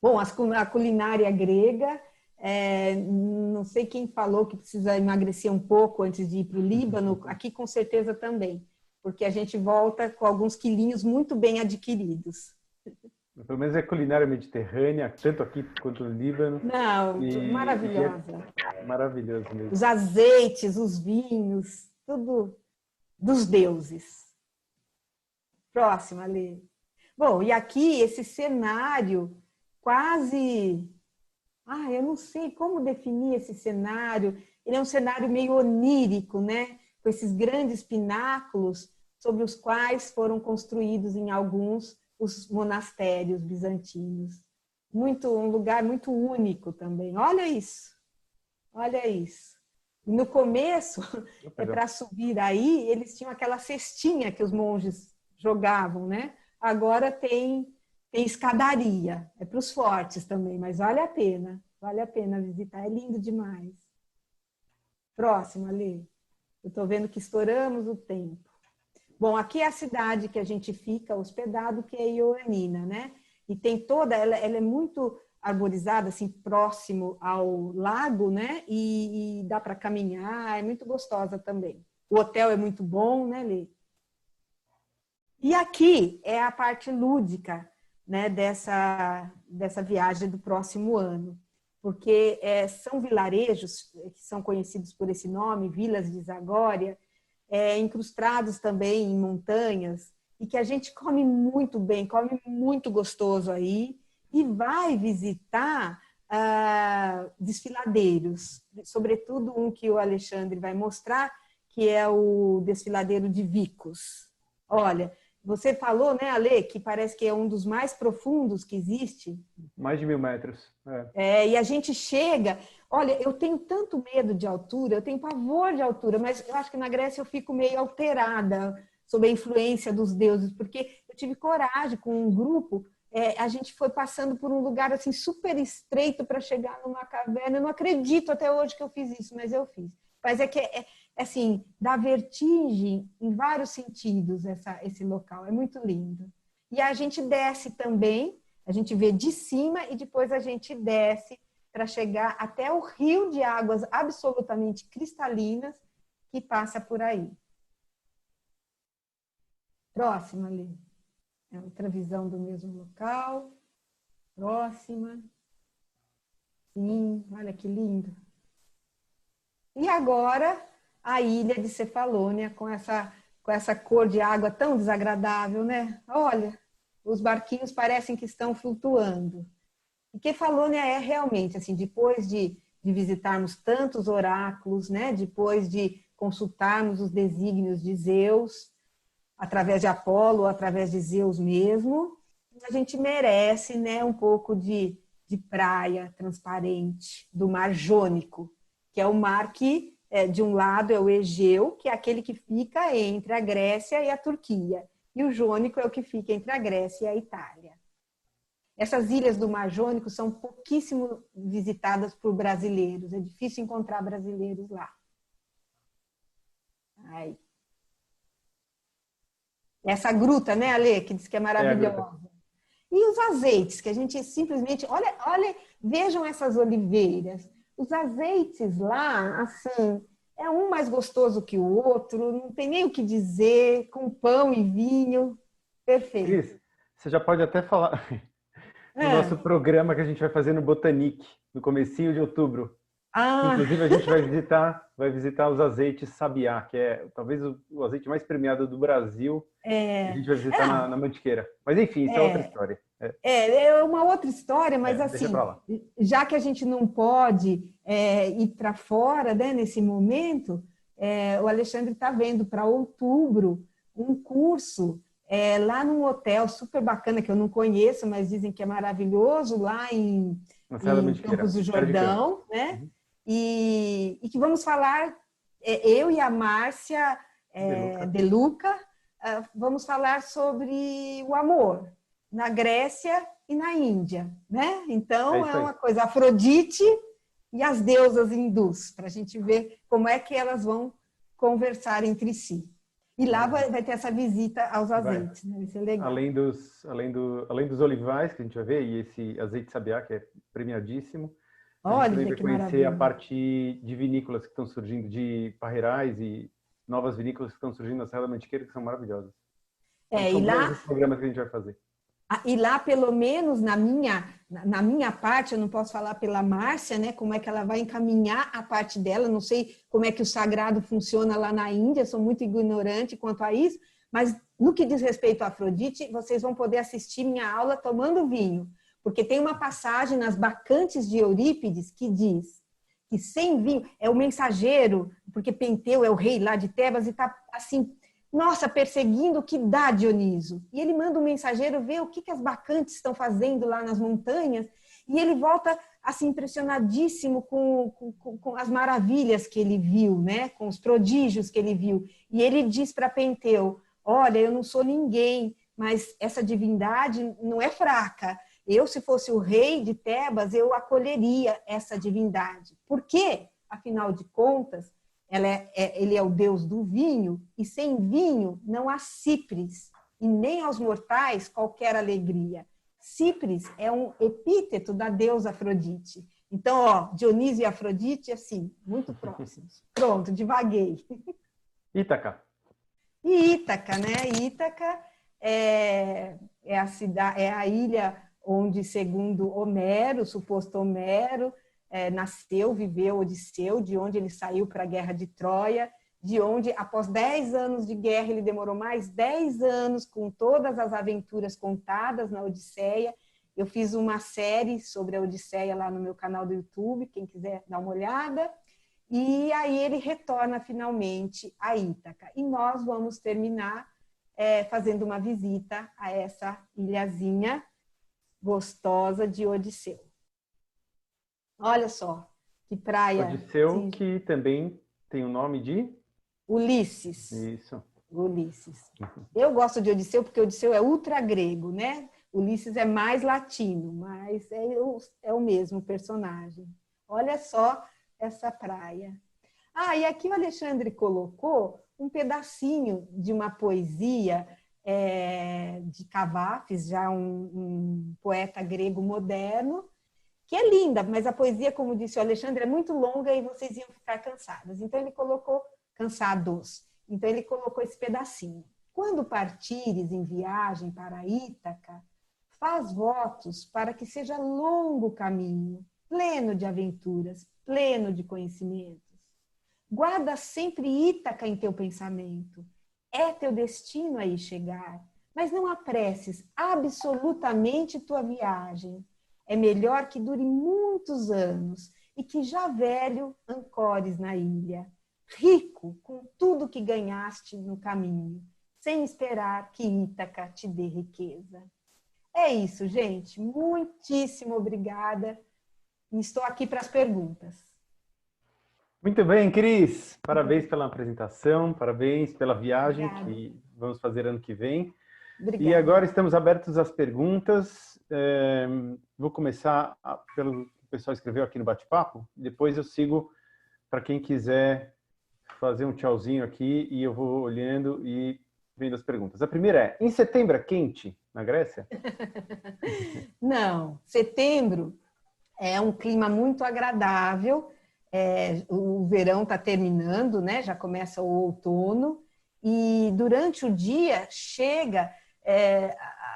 Bom, a culinária grega, não sei quem falou que precisa emagrecer um pouco antes de ir para o Líbano, aqui com certeza também, porque a gente volta com alguns quilinhos muito bem adquiridos. Pelo menos é culinária mediterrânea, tanto aqui quanto no Líbano. Não, maravilhosa. Maravilhoso mesmo. Os azeites, os vinhos, tudo dos deuses. Próxima, Lê. Bom, e aqui esse cenário quase... eu não sei como definir esse cenário. Ele é um cenário meio onírico, né? Com esses grandes pináculos sobre os quais foram construídos em alguns os monastérios bizantinos. Um lugar muito único também. Olha isso. Olha isso. E no começo, para subir aí, eles tinham aquela cestinha que os monges jogavam, né? Agora tem escadaria. É para os fortes também, mas vale a pena. Vale a pena visitar. É lindo demais. Próxima, Lê. Eu estou vendo que estouramos o tempo. Bom, aqui é a cidade que a gente fica hospedado, que é Ioannina, né? E tem ela é muito arborizada, assim, próximo ao lago, né? E dá para caminhar, é muito gostosa também. O hotel é muito bom, né, Lê? E aqui é a parte lúdica, né, dessa viagem do próximo ano, porque são vilarejos que são conhecidos por esse nome, Vilas de Zagória, incrustados também em montanhas, e que a gente come muito bem, come muito gostoso aí, e vai visitar desfiladeiros, sobretudo um que o Alexandre vai mostrar, que é o desfiladeiro de Vicos. Olha, você falou, né, Ale, que parece que é um dos mais profundos que existe. Mais de 1000 metros. E a gente chega... Olha, eu tenho tanto medo de altura, eu tenho pavor de altura, mas eu acho que na Grécia eu fico meio alterada sob a influência dos deuses, porque eu tive coragem com um grupo, a gente foi passando por um lugar assim super estreito para chegar numa caverna. Eu não acredito até hoje que eu fiz isso, mas eu fiz. Mas assim, dá vertigem em vários sentidos esse local, é muito lindo. E a gente desce também, a gente vê de cima e depois a gente desce para chegar até o rio de águas absolutamente cristalinas que passa por aí. Próxima ali. É outra visão do mesmo local. Próxima. Sim, olha que lindo. E agora a ilha de Cefalônia com essa cor de água tão desagradável, né? Olha, os barquinhos parecem que estão flutuando. E Cefalônia é realmente, assim, depois de visitarmos tantos oráculos, né? Depois de consultarmos os desígnios de Zeus, através de Apolo, através de Zeus mesmo, a gente merece, né, um pouco de praia transparente, do Mar Jônico, que é o mar que, de um lado, é o Egeu, que é aquele que fica entre a Grécia e a Turquia, e o Jônico é o que fica entre a Grécia e a Itália. Essas ilhas do Mar Jônico são pouquíssimo visitadas por brasileiros, é difícil encontrar brasileiros lá. Aí. Essa gruta, né, Ale, que diz que é maravilhosa. E os azeites, que a gente simplesmente... Olha, vejam essas oliveiras. Os azeites lá, assim, é um mais gostoso que o outro, não tem nem o que dizer, com pão e vinho. Perfeito. Cris, você já pode até falar do nosso programa que a gente vai fazer no Botanique, no comecinho de outubro. Inclusive, a gente vai visitar os azeites Sabiá, que é talvez o azeite mais premiado do Brasil. A gente vai visitar na Mantiqueira. Mas, enfim, isso é outra história. É uma outra história, mas assim, já que a gente não pode ir para fora, né, nesse momento, o Alexandre está vendo para outubro um curso lá num hotel super bacana, que eu não conheço, mas dizem que é maravilhoso, lá em Campos do Jordão, né? E que vamos falar, eu e a Márcia De Luca, vamos falar sobre o amor na Grécia e na Índia, né? Então, é uma coisa, Afrodite e as deusas hindus, para a gente ver como é que elas vão conversar entre si. E lá vai ter essa visita aos azeites, né? Vai ser legal. Além dos olivais que a gente vai ver, e esse azeite Sabiá, que é premiadíssimo, a gente também vai conhecer a parte de vinícolas que estão surgindo, de parreirais e novas vinícolas que estão surgindo na Serra da Mantiqueira, que são maravilhosas. São lá os programas que a gente vai fazer. E lá, pelo menos na minha parte, eu não posso falar pela Márcia, né, como é que ela vai encaminhar a parte dela, não sei como é que o sagrado funciona lá na Índia, sou muito ignorante quanto a isso, mas no que diz respeito a Afrodite, vocês vão poder assistir minha aula tomando vinho, porque tem uma passagem nas Bacantes de Eurípides que diz que sem vinho, é o mensageiro, porque Penteu é o rei lá de Tebas e está assim... Nossa, perseguindo o que dá, Dioniso. E ele manda um mensageiro ver o que as bacantes estão fazendo lá nas montanhas, e ele volta assim impressionadíssimo com as maravilhas que ele viu, né? Com os prodígios que ele viu. E ele diz para Penteu, olha, eu não sou ninguém, mas essa divindade não é fraca. Eu, se fosse o rei de Tebas, eu acolheria essa divindade. Por quê? Afinal de contas, ele é o deus do vinho, e sem vinho não há cipres, e nem aos mortais qualquer alegria. Cipres é um epíteto da deusa Afrodite. Então, Dionísio e Afrodite, assim, muito próximos. Pronto, divaguei. Ítaca. E Ítaca, né? Ítaca é a ilha onde, segundo Homero, o suposto Homero, nasceu, viveu Odisseu, de onde ele saiu para a guerra de Troia, de onde, após 10 anos de guerra, ele demorou mais 10 anos com todas as aventuras contadas na Odisseia. Eu fiz uma série sobre a Odisseia lá no meu canal do YouTube, quem quiser dar uma olhada. E aí ele retorna finalmente a Ítaca. E nós vamos terminar fazendo uma visita a essa ilhazinha gostosa de Odisseu. Olha só, que praia. Odisseu, sim, que também tem o nome de... Ulisses. Isso. Ulisses. Eu gosto de Odisseu porque Odisseu é ultra grego, né? Ulisses é mais latino, mas é o mesmo personagem. Olha só essa praia. E aqui o Alexandre colocou um pedacinho de uma poesia de Cavafis, já um poeta grego moderno, que é linda, mas a poesia, como disse o Alexandre, é muito longa e vocês iam ficar cansadas. Então, ele colocou, cansados. Então, ele colocou esse pedacinho. Quando partires em viagem para Ítaca, faz votos para que seja longo o caminho, pleno de aventuras, pleno de conhecimentos. Guarda sempre Ítaca em teu pensamento. É teu destino aí chegar, mas não apresses absolutamente tua viagem. É melhor que dure muitos anos e que já velho ancores na ilha, rico com tudo que ganhaste no caminho, sem esperar que Ítaca te dê riqueza. É isso, gente. Muitíssimo obrigada. Estou aqui para as perguntas. Muito bem, Cris. Parabéns pela apresentação, parabéns pela viagem Obrigada. que vamos fazer ano que vem. Obrigada. E agora estamos abertos às perguntas. Vou começar pelo que o pessoal escreveu aqui no bate-papo. Depois eu sigo para quem quiser fazer um tchauzinho aqui e eu vou olhando e vendo as perguntas. A primeira é: em setembro é quente na Grécia? Não, setembro é um clima muito agradável. O verão está terminando, né? Já começa o outono e durante o dia chega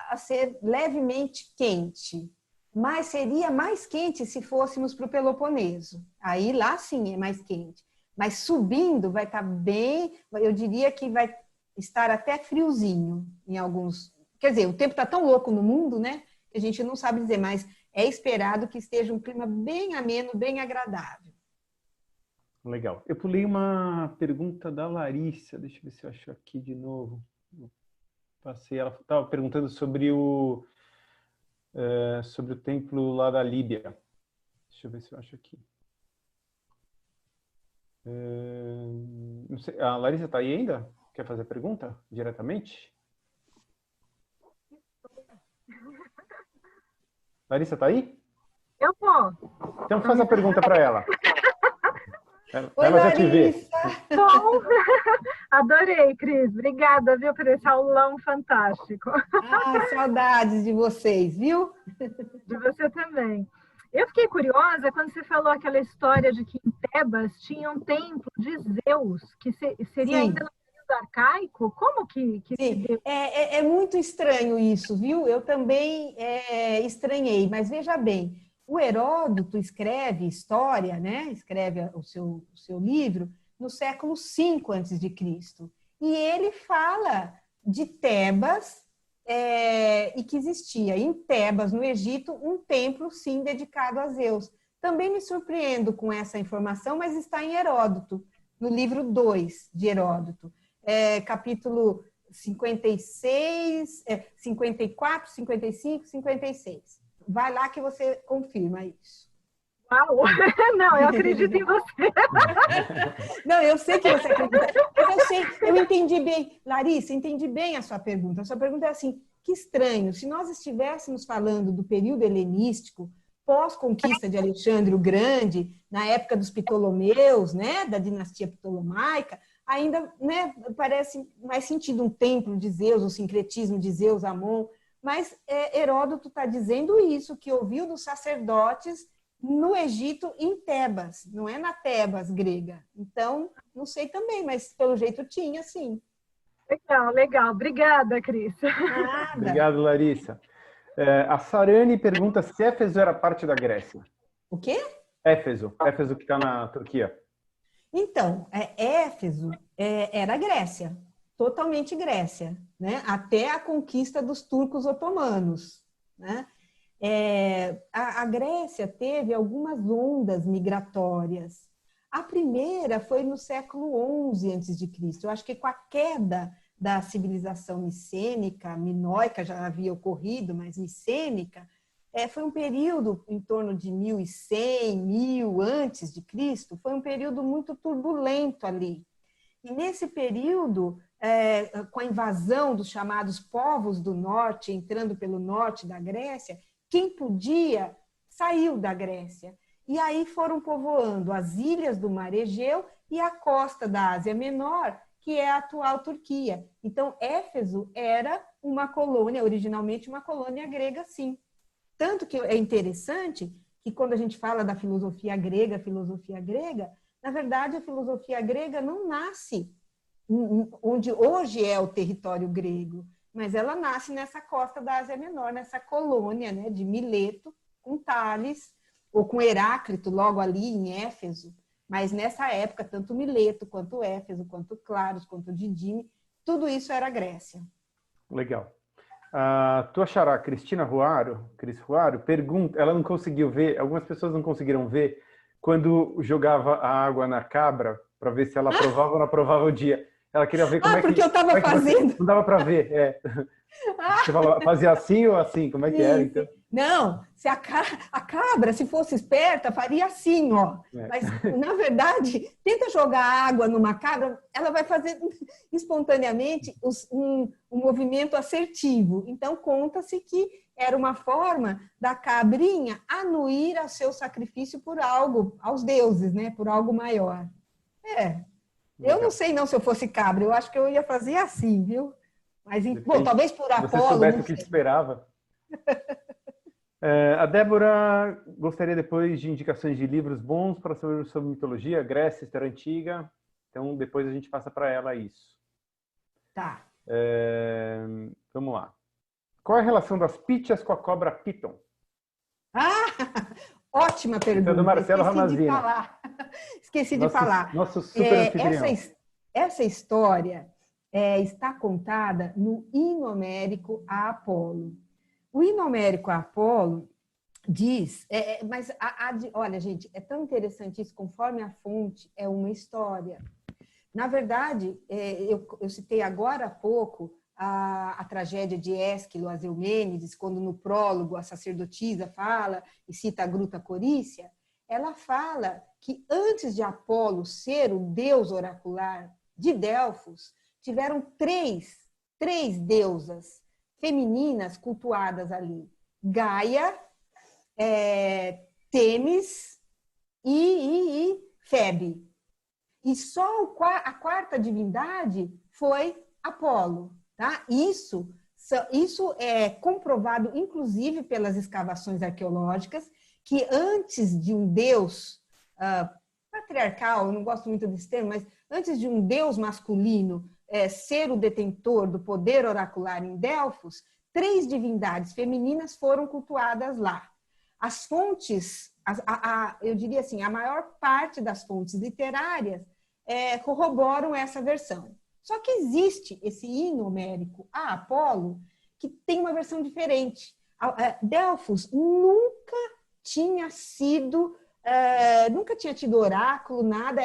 a ser levemente quente, mas seria mais quente se fôssemos para o Peloponeso. Aí lá sim é mais quente, mas subindo vai estar bem, eu diria que vai estar até friozinho em alguns. Quer dizer, o tempo está tão louco no mundo, né? Que a gente não sabe dizer, mas é esperado que esteja um clima bem ameno, bem agradável. Legal. Eu pulei uma pergunta da Larissa. Deixa eu ver se eu acho aqui de novo. Passei. Ela estava perguntando sobre o templo lá da Líbia. Deixa eu ver se eu acho aqui. Não sei, a Larissa está aí ainda? Quer fazer a pergunta diretamente? Larissa está aí? Eu tô. Então faz a pergunta para ela. Oi, Ela já te vê. Bom, adorei, Cris. Obrigada, viu, por esse aulão fantástico. Saudades de vocês, viu? De você também. Eu fiquei curiosa quando você falou aquela história de que em Tebas tinha um templo de Zeus, que seria Sim. ainda no período arcaico. Como que se Sim, deu? é muito estranho isso, viu? Eu também estranhei, mas veja bem, o Heródoto escreve história, né? Escreve o seu livro no século V a.C. E ele fala de Tebas e que existia em Tebas, no Egito, um templo, sim, dedicado a Zeus. Também me surpreendo com essa informação, mas está em Heródoto, no livro 2 de Heródoto. Capítulo 56, 54, 55, 56. Vai lá que você confirma isso. Uau! Não, eu acredito em você. Não, eu sei que você acredita. Mas eu entendi bem. Larissa, entendi bem a sua pergunta. A sua pergunta é assim, que estranho, se nós estivéssemos falando do período helenístico, pós-conquista de Alexandre o Grande, na época dos Ptolomeus, né, da dinastia ptolomaica, ainda, né, parece mais sentido um templo de Zeus, o sincretismo de Zeus, Amon, mas Heródoto está dizendo isso, que ouviu dos sacerdotes no Egito, em Tebas, não é na Tebas grega. Então, não sei também, mas pelo jeito tinha, sim. Legal, legal. Obrigada, Cris. Nada. Obrigado, Larissa. A Sarane pergunta se Éfeso era parte da Grécia. O quê? Éfeso que está na Turquia. Então, Éfeso era Grécia, totalmente Grécia, né? Até a conquista dos turcos otomanos, né? A Grécia teve algumas ondas migratórias. A primeira foi no século XI a.C. Eu acho que com a queda da civilização micênica, minoica já havia ocorrido, mas micênica, foi um período em torno de 1100, 1000 antes de Cristo, foi um período muito turbulento ali. E nesse período, com a invasão dos chamados povos do norte, entrando pelo norte da Grécia, quem podia saiu da Grécia. E aí foram povoando as ilhas do Mar Egeu e a costa da Ásia Menor, que é a atual Turquia. Então, Éfeso era uma colônia, originalmente uma colônia grega, sim. Tanto que é interessante que quando a gente fala da filosofia grega, na verdade, a filosofia grega não nasce onde hoje é o território grego, mas ela nasce nessa costa da Ásia Menor, nessa colônia, né, de Mileto, com Tales, ou com Heráclito, logo ali em Éfeso. Mas nessa época, tanto Mileto, quanto Éfeso, quanto Claros, quanto Didime, tudo isso era Grécia. Legal. A tua xará, Cris Ruaro, pergunta, ela não conseguiu ver, algumas pessoas não conseguiram ver, quando jogava a água na cabra, para ver se ela aprovava ou não aprovava o dia. Ela queria ver como é que... porque eu estava fazendo. Não dava para ver, é. Você falou, fazia assim ou assim? Como é que era, então? Não, se a cabra, se fosse esperta, faria assim, ó. É. Mas, na verdade, tenta jogar água numa cabra, ela vai fazer espontaneamente um movimento assertivo. Então, conta-se que era uma forma da cabrinha anuir a seu sacrifício por algo, aos deuses, né? Por algo maior. Eu não sei não se eu fosse cabra, eu acho que eu ia fazer assim, viu? Mas, bom, talvez por Apolo... Se você soubesse o que te esperava. A Débora gostaria depois de indicações de livros bons para saber sobre mitologia, Grécia, História Antiga. Então, depois a gente passa para ela isso. Tá. Vamos lá. Qual é a relação das pítias com a cobra Piton? Ótima pergunta. Do Marcelo Ramazina. Esqueci de falar. Nosso super anfitrião. Essa história está contada no hino homérico a Apolo. O hino homérico a Apolo diz... olha, gente, é tão interessante isso, conforme a fonte, é uma história. Na verdade, eu citei agora há pouco a tragédia de Ésquilo, as Eumênides, quando no prólogo a sacerdotisa fala e cita a Gruta Corícia, ela fala que antes de Apolo ser o deus oracular de Delfos, tiveram três deusas femininas cultuadas ali. Gaia, Têmis e Febe. E só a quarta divindade foi Apolo. Tá? Isso é comprovado, inclusive, pelas escavações arqueológicas, que antes de um deus patriarcal, eu não gosto muito desse termo, mas antes de um deus masculino ser o detentor do poder oracular em Delfos, 3 divindades femininas foram cultuadas lá. As fontes, eu diria assim, a maior parte das fontes literárias corroboram essa versão. Só que existe esse hino homérico a Apolo que tem uma versão diferente. Delfos nunca tinha tido oráculo, nada.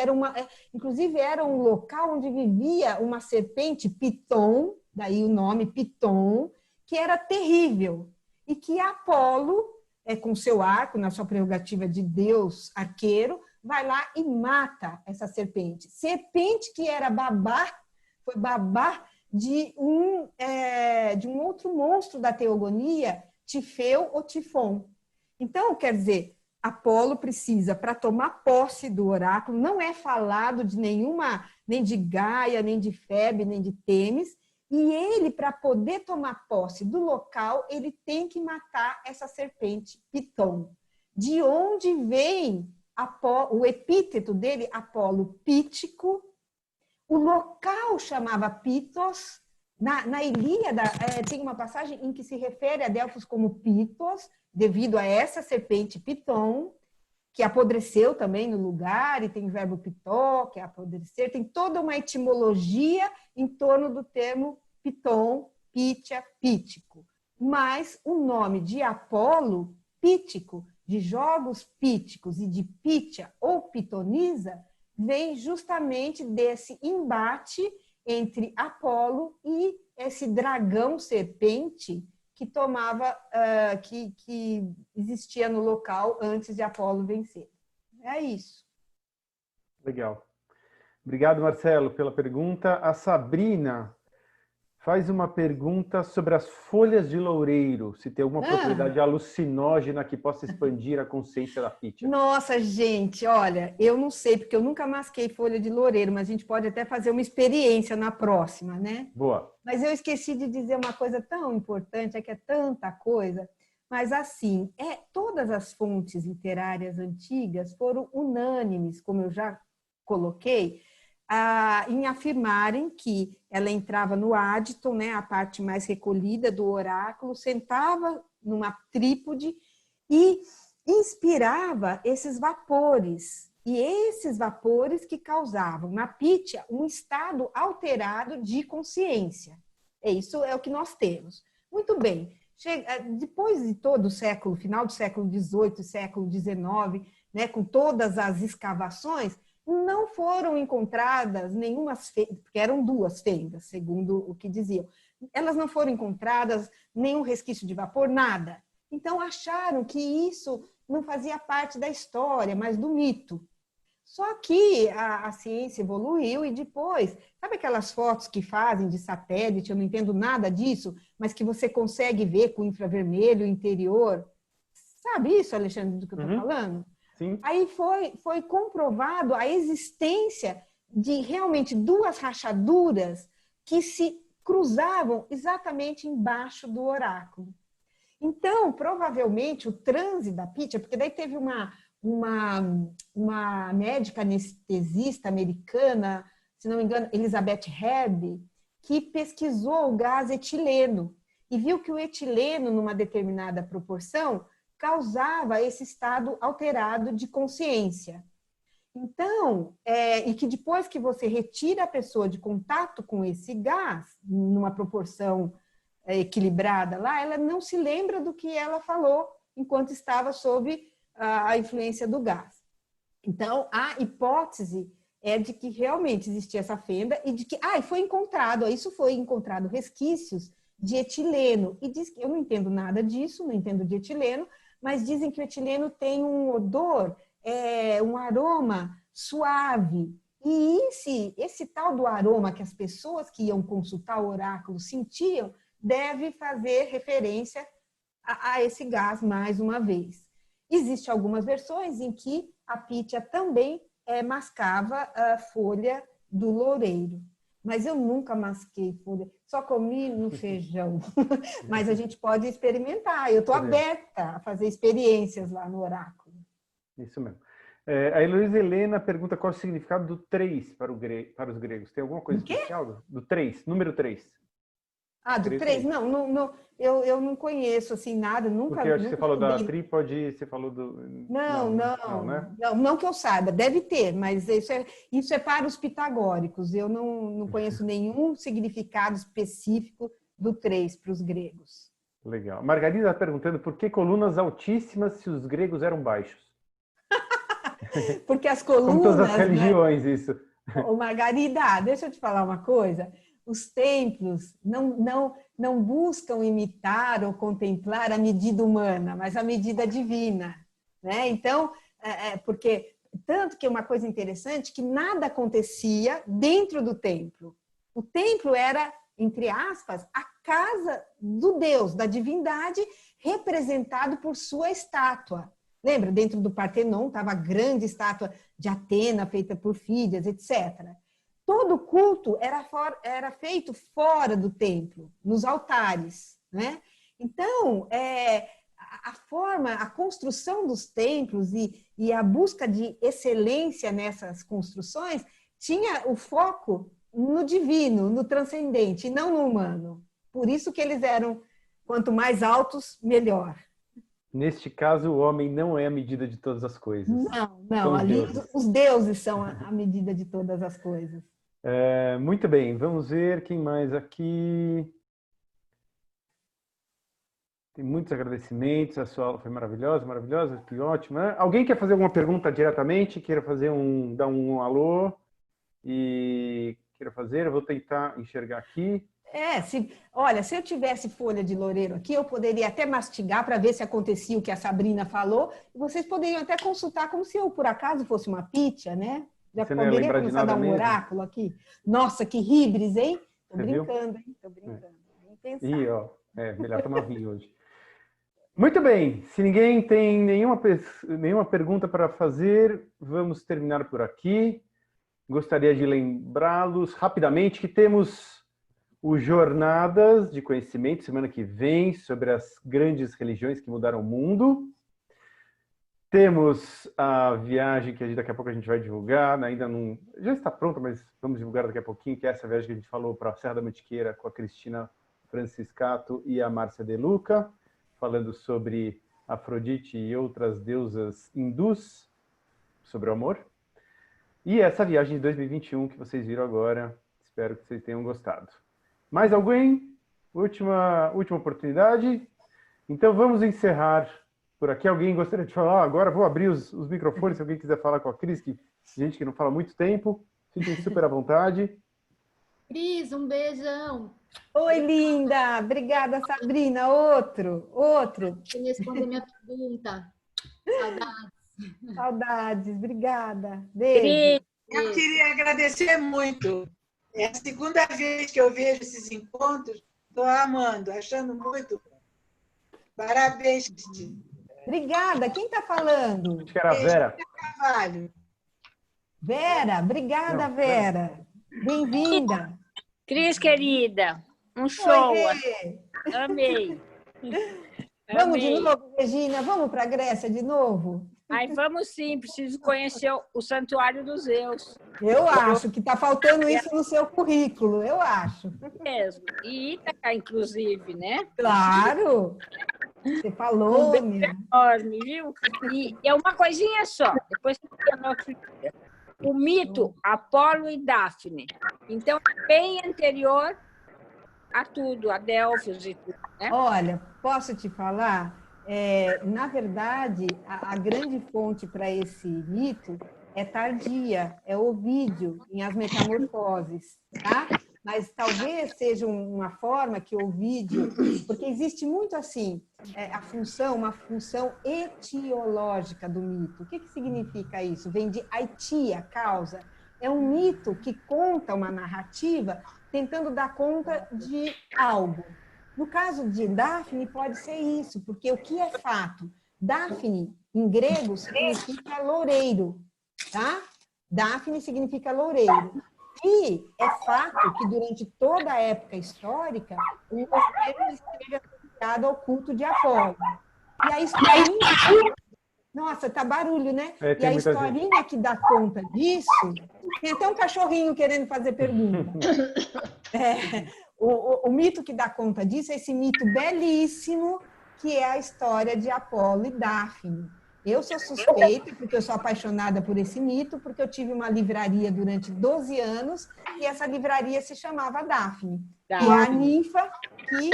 Inclusive era um local onde vivia uma serpente Piton, daí o nome Piton, que era terrível. E que Apolo, com seu arco, na sua prerrogativa de deus arqueiro, vai lá e mata essa serpente. Serpente que era foi babá de um outro monstro da teogonia, Tifeu ou Tifon. Então, quer dizer, Apolo precisa, para tomar posse do oráculo, não é falado de nem de Gaia, nem de Febe, nem de Têmis, e ele, para poder tomar posse do local, ele tem que matar essa serpente Piton. De onde vem o epíteto dele, Apolo Pítico? O local chamava Pitos. Na Ilíada, tem uma passagem em que se refere a Delfos como Pitos, devido a essa serpente Piton, que apodreceu também no lugar, e tem o verbo pitó, que é apodrecer, tem toda uma etimologia em torno do termo Piton, Pítia, Pítico. Mas o nome de Apolo, Pítico, de jogos píticos e de Pítia ou Pitonisa, vem justamente desse embate entre Apolo e esse dragão serpente que que existia no local antes de Apolo vencer. É isso. Legal. Obrigado, Marcelo, pela pergunta. A Sabrina faz uma pergunta sobre as folhas de loureiro, se tem alguma propriedade alucinógena que possa expandir a consciência da Pítia. Nossa, gente, olha, eu não sei, porque eu nunca masquei folha de loureiro, mas a gente pode até fazer uma experiência na próxima, né? Boa. Mas eu esqueci de dizer uma coisa tão importante, que é tanta coisa, mas assim, todas as fontes literárias antigas foram unânimes, como eu já coloquei, em afirmarem que ela entrava no ádito, né, a parte mais recolhida do oráculo, sentava numa trípode e inspirava esses vapores. E esses vapores que causavam na Pítia um estado alterado de consciência. Isso é o que nós temos. Muito bem. Depois de todo o século, final do século XVIII, século XIX, né, com todas as escavações, não foram encontradas nenhumas fendas, porque eram 2 fendas, segundo o que diziam. Elas não foram encontradas nenhum resquício de vapor, nada. Então acharam que isso não fazia parte da história, mas do mito. Só que a ciência evoluiu e depois, sabe aquelas fotos que fazem de satélite, eu não entendo nada disso, mas que você consegue ver com infravermelho interior? Sabe isso, Alexandre, do que eu estou falando? Sim. Aí foi comprovado a existência de realmente 2 rachaduras que se cruzavam exatamente embaixo do oráculo. Então, provavelmente, o transe da Pitya, porque daí teve uma médica anestesista americana, se não me engano, Elizabeth Herb, que pesquisou o gás etileno e viu que o etileno, numa determinada proporção, causava esse estado alterado de consciência. Então, e que depois que você retira a pessoa de contato com esse gás, numa proporção equilibrada lá, ela não se lembra do que ela falou enquanto estava sob a influência do gás. Então, a hipótese é de que realmente existia essa fenda e de que, foi encontrado resquícios de etileno. E diz que, eu não entendo nada disso, não entendo de etileno, mas dizem que o etileno tem um odor, um aroma suave. E esse tal do aroma que as pessoas que iam consultar o oráculo sentiam, deve fazer referência a esse gás mais uma vez. Existem algumas versões em que a Pitya também mascava a folha do loureiro. Mas eu nunca masquei folha, só comi no feijão. Mas a gente pode experimentar. Eu estou aberta a fazer experiências lá no oráculo. Isso mesmo. A Heloísa Helena pergunta qual é o significado do 3 para os gregos. Tem alguma coisa especial? Do 3, número 3. Do 3? Não, eu não conheço assim nada, nunca. Porque eu acho que você falou estudei. da trípode, você falou do. Não que eu saiba, deve ter, mas isso é para os pitagóricos. Eu não conheço nenhum significado específico do 3 para os gregos. Legal. Margarida está perguntando por que colunas altíssimas se os gregos eram baixos? Porque as colunas. Como todas as religiões, né? Isso. Ô, Margarida, deixa eu te falar uma coisa. Os templos não buscam imitar ou contemplar a medida humana, mas a medida divina, né? Então, porque tanto que é uma coisa interessante que nada acontecia dentro do templo. O templo era, entre aspas, a casa do Deus, da divindade, representado por sua estátua. Lembra? Dentro do Partenon estava a grande estátua de Atena, feita por Fídias, etc. Todo culto era feito fora do templo, nos altares, né? Então, a construção dos templos e a busca de excelência nessas construções tinha o foco no divino, no transcendente, e não no humano. Por isso que eles eram, quanto mais altos, melhor. Neste caso, o homem não é a medida de todas as coisas. Não. Ali os deuses são a medida de todas as coisas. Muito bem, vamos ver quem mais aqui. Tem muitos agradecimentos, a sua aula foi maravilhosa, que ótimo. Alguém quer fazer alguma pergunta diretamente? Queira fazer dar um alô? E queira fazer, eu vou tentar enxergar aqui. Olha, se eu tivesse folha de loureiro aqui, eu poderia até mastigar para ver se acontecia o que a Sabrina falou. E vocês poderiam até consultar como se eu, por acaso, fosse uma Pitya, né? Já você poderia começar a dar um oráculo aqui? Nossa, que hibris, hein? Tô brincando, hein? Tô brincando. Ih, ó, melhor tomar vinho hoje. Muito bem, se ninguém tem nenhuma pergunta para fazer, vamos terminar por aqui. Gostaria de lembrá-los rapidamente que temos o Jornadas de Conhecimento, semana que vem, sobre as grandes religiões que mudaram o mundo. Temos a viagem que daqui a pouco a gente vai divulgar, ainda não... Já está pronta, mas vamos divulgar daqui a pouquinho, que é essa viagem que a gente falou para a Serra da Mantiqueira com a Cristina Franciscato e a Márcia De Luca, falando sobre Afrodite e outras deusas hindus, sobre o amor. E essa viagem de 2021 que vocês viram agora, espero que vocês tenham gostado. Mais alguém? Última oportunidade? Então vamos encerrar por aqui. Alguém gostaria de falar? Agora vou abrir os microfones, se alguém quiser falar com a Cris, que gente que não fala há muito tempo. Fiquem super à vontade. Cris, um beijão. Oi, linda! Obrigada, Sabrina. Outro. Você me respondeu minha pergunta. Saudades. Saudades. Obrigada. Beijo. Eu queria agradecer muito. É a segunda vez que eu vejo esses encontros. Estou amando, achando muito. Parabéns, Cristina. Obrigada. Quem está falando? Acho que era a Vera. Carvalho. Vera. Obrigada, Vera. Bem-vinda. Cris, querida, um show. Oi, Amei. vamos de novo, Regina? Vamos para a Grécia de novo? Aí vamos sim, preciso conhecer o Santuário dos Zeus. Eu acho que está faltando isso no seu currículo, eu acho. Mesmo. E Ítaca, inclusive, né? Claro! Você falou, minha. Enorme, viu? E é uma coisinha só, depois você anota. O mito Apolo e Dáfne. Então, bem anterior a tudo, a Delfos e tudo, né? Olha, posso te falar? Na verdade, a grande fonte para esse mito é tardia, é Ovídio, em As Metamorfoses, tá? Mas talvez seja uma forma que Ovídio... Porque existe muito assim, uma função etiológica do mito. O que significa isso? Vem de aitia, causa. É um mito que conta uma narrativa tentando dar conta de algo. No caso de Dáfne, pode ser isso, porque o que é fato? Dáfne, em grego, significa loureiro, tá? Dáfne significa loureiro. E é fato que, durante toda a época histórica, o loureiro esteve associado ao culto de Apolo. E a historinha... Nossa, tá barulho, né? E a historinha que dá conta disso... Tem até um cachorrinho querendo fazer pergunta. O mito que dá conta disso é esse mito belíssimo, que é a história de Apolo e Dáfne. Eu sou suspeita, porque eu sou apaixonada por esse mito, porque eu tive uma livraria durante 12 anos, e essa livraria se chamava Dáfne, que é a ninfa que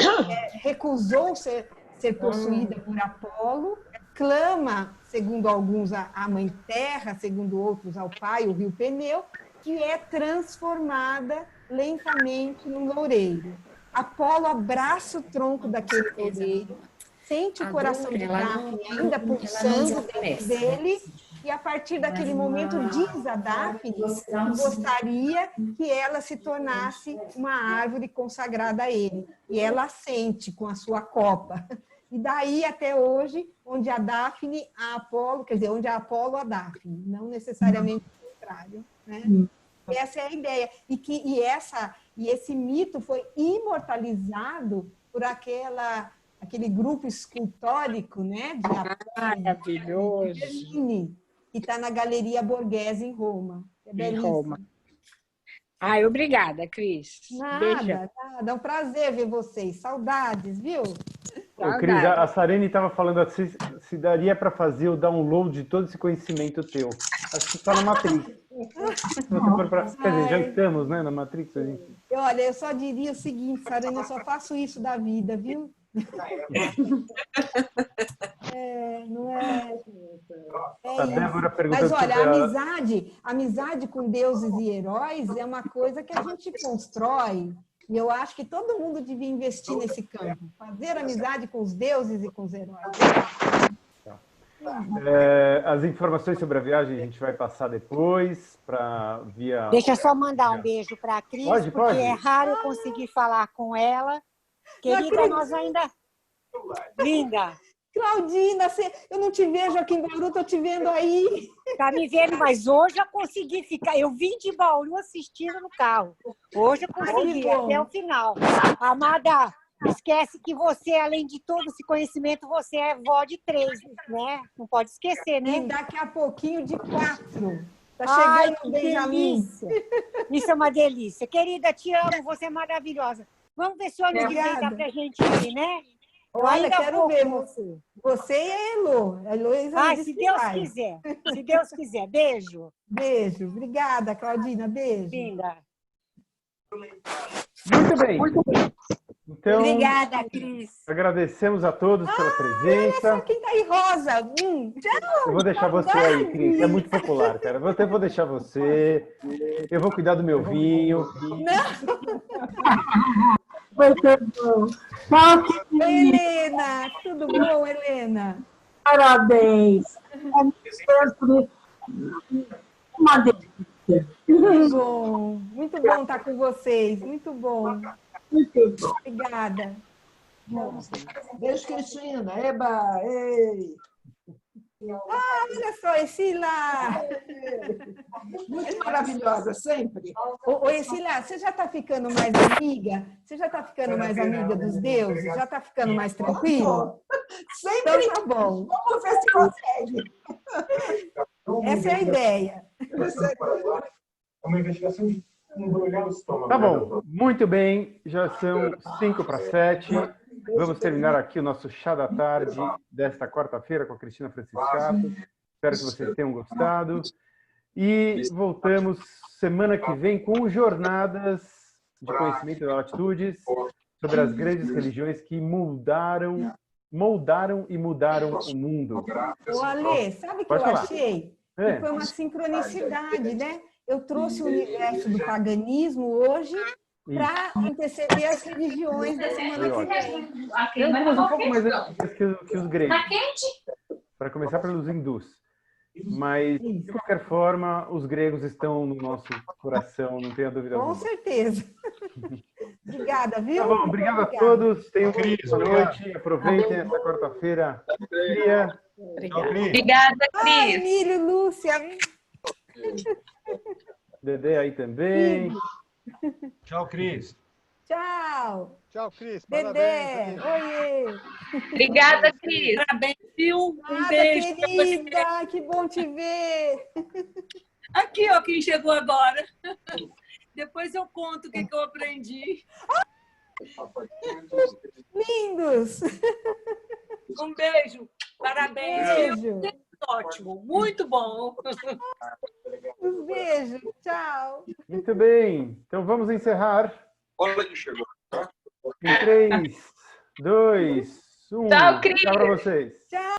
recusou ser possuída por Apolo, clama, segundo alguns, à Mãe Terra, segundo outros, ao pai, o rio Peneu, que é transformada lentamente num loureiro. Apolo abraça o tronco daquele loureiro, sente o coração de Dáfne ainda pulsando dentro dele, e a partir daquele momento diz a Dáfne que gostaria que ela se tornasse uma árvore consagrada a ele. E ela assente com a sua copa. E daí até hoje, onde a Dáfne, a Apolo, quer dizer, onde a Apolo, a Dáfne, não necessariamente o contrário, né? Essa é a ideia. E esse mito foi imortalizado por aquele grupo escultórico, né? De maravilhoso. Que está na Galeria Borghese, em Roma. É belíssimo. Roma. Ai, obrigada, Cris. Nada. É um prazer ver vocês. Saudades, viu? Ô, Cris, a Sarene estava falando assim, se daria para fazer o download de todo esse conhecimento teu. Acho que só na Matrix. Quer dizer, já estamos, né, na Matrix. Olha, eu só diria o seguinte, Sarene, eu só faço isso da vida, viu? Não é A Débora perguntou. Mas olha, a amizade com deuses e heróis é uma coisa que a gente constrói. E eu acho que todo mundo devia investir nesse campo. Fazer amizade com os deuses e com os heróis. As informações sobre a viagem a gente vai passar depois via... Deixa eu só mandar um beijo para a Cris, porque é raro eu conseguir falar com ela. Querida, nós ainda... Linda! Claudina, eu não te vejo aqui em Bauru, estou te vendo aí. Está me vendo, mas hoje eu consegui ficar. Eu vim de Bauru assistindo no carro. Hoje eu consegui até o final. Amada, esquece que você, além de todo esse conhecimento, você é vó de 3, né? Não pode esquecer, né? E daqui a pouquinho de 4. Está chegando o Benjamin. Isso é uma delícia. Querida, te amo, você é maravilhosa. Vamos ver se o ano que vem dá pra gente ir, né? Olha, quero ver você e a Elo. A Heloísa se Deus quiser. Se Deus quiser. Beijo. Beijo. Obrigada, Claudina. Beijo. Linda. Muito bem. Então, Obrigada, Cris. agradecemos a todos pela presença. Olha só quem tá aí, Rosa. Tchau. Eu vou deixar você aí, Cris. É muito popular, cara. Eu até vou deixar você. Eu vou cuidar do meu vinho. Muito bom. Tchau, Oi, Helena. Tudo bom, Helena? parabéns. É sempre uma delícia. Muito bom estar com vocês. Muito bom. Muito bom. Obrigada. Beijo, Cristina. Eba! Ei! Olha só, Esila. Muito maravilhosa, sempre. Ô, Esila, você já está ficando mais amiga? Você já está ficando mais amiga dos deuses? Já está ficando mais tranquilo? Sempre. Então tá bom. Vamos ver se consegue. Essa é a ideia. É uma investigação de embrulhar o estômago. Tá bom, muito bem. Já são 5:07. Vamos terminar aqui o nosso chá da tarde desta quarta-feira com a Cristina Franciscato. Espero que vocês tenham gostado. E voltamos semana que vem com jornadas de conhecimento da Latitudes sobre as grandes religiões que moldaram e mudaram o mundo. Ô, Ale, sabe o que eu achei? Que foi uma sincronicidade, né? Eu trouxe o universo do paganismo hoje para anteceder as religiões da semana que vem. Temos um pouco mais antigas que os gregos. Para começar pelos hindus. Mas, de qualquer forma, os gregos estão no nosso coração, não tenha dúvida alguma. Com certeza. Obrigada, viu? Tá bom, obrigado a todos. Tenham uma boa noite. Aproveitem essa quarta-feira. Obrigada, Ai, Cris. Emílio, Lúcia. Dedé aí também. Tchau, Cris. Tchau. Tchau, Cris. Dedé. Parabéns. Oiê. Obrigada, Cris. Parabéns, viu? Um Nada, beijo pra você. querida. Que bom te ver. Aqui, ó, quem chegou agora. Depois eu conto o que eu aprendi. Lindos. Um beijo. Parabéns. Beijo. Ótimo. Muito bom. Um beijo. Tchau. Muito bem. Então vamos encerrar. Olha que chegou. Em 3, 2, 1. Tchau, Cris. Tchau para vocês. Tchau.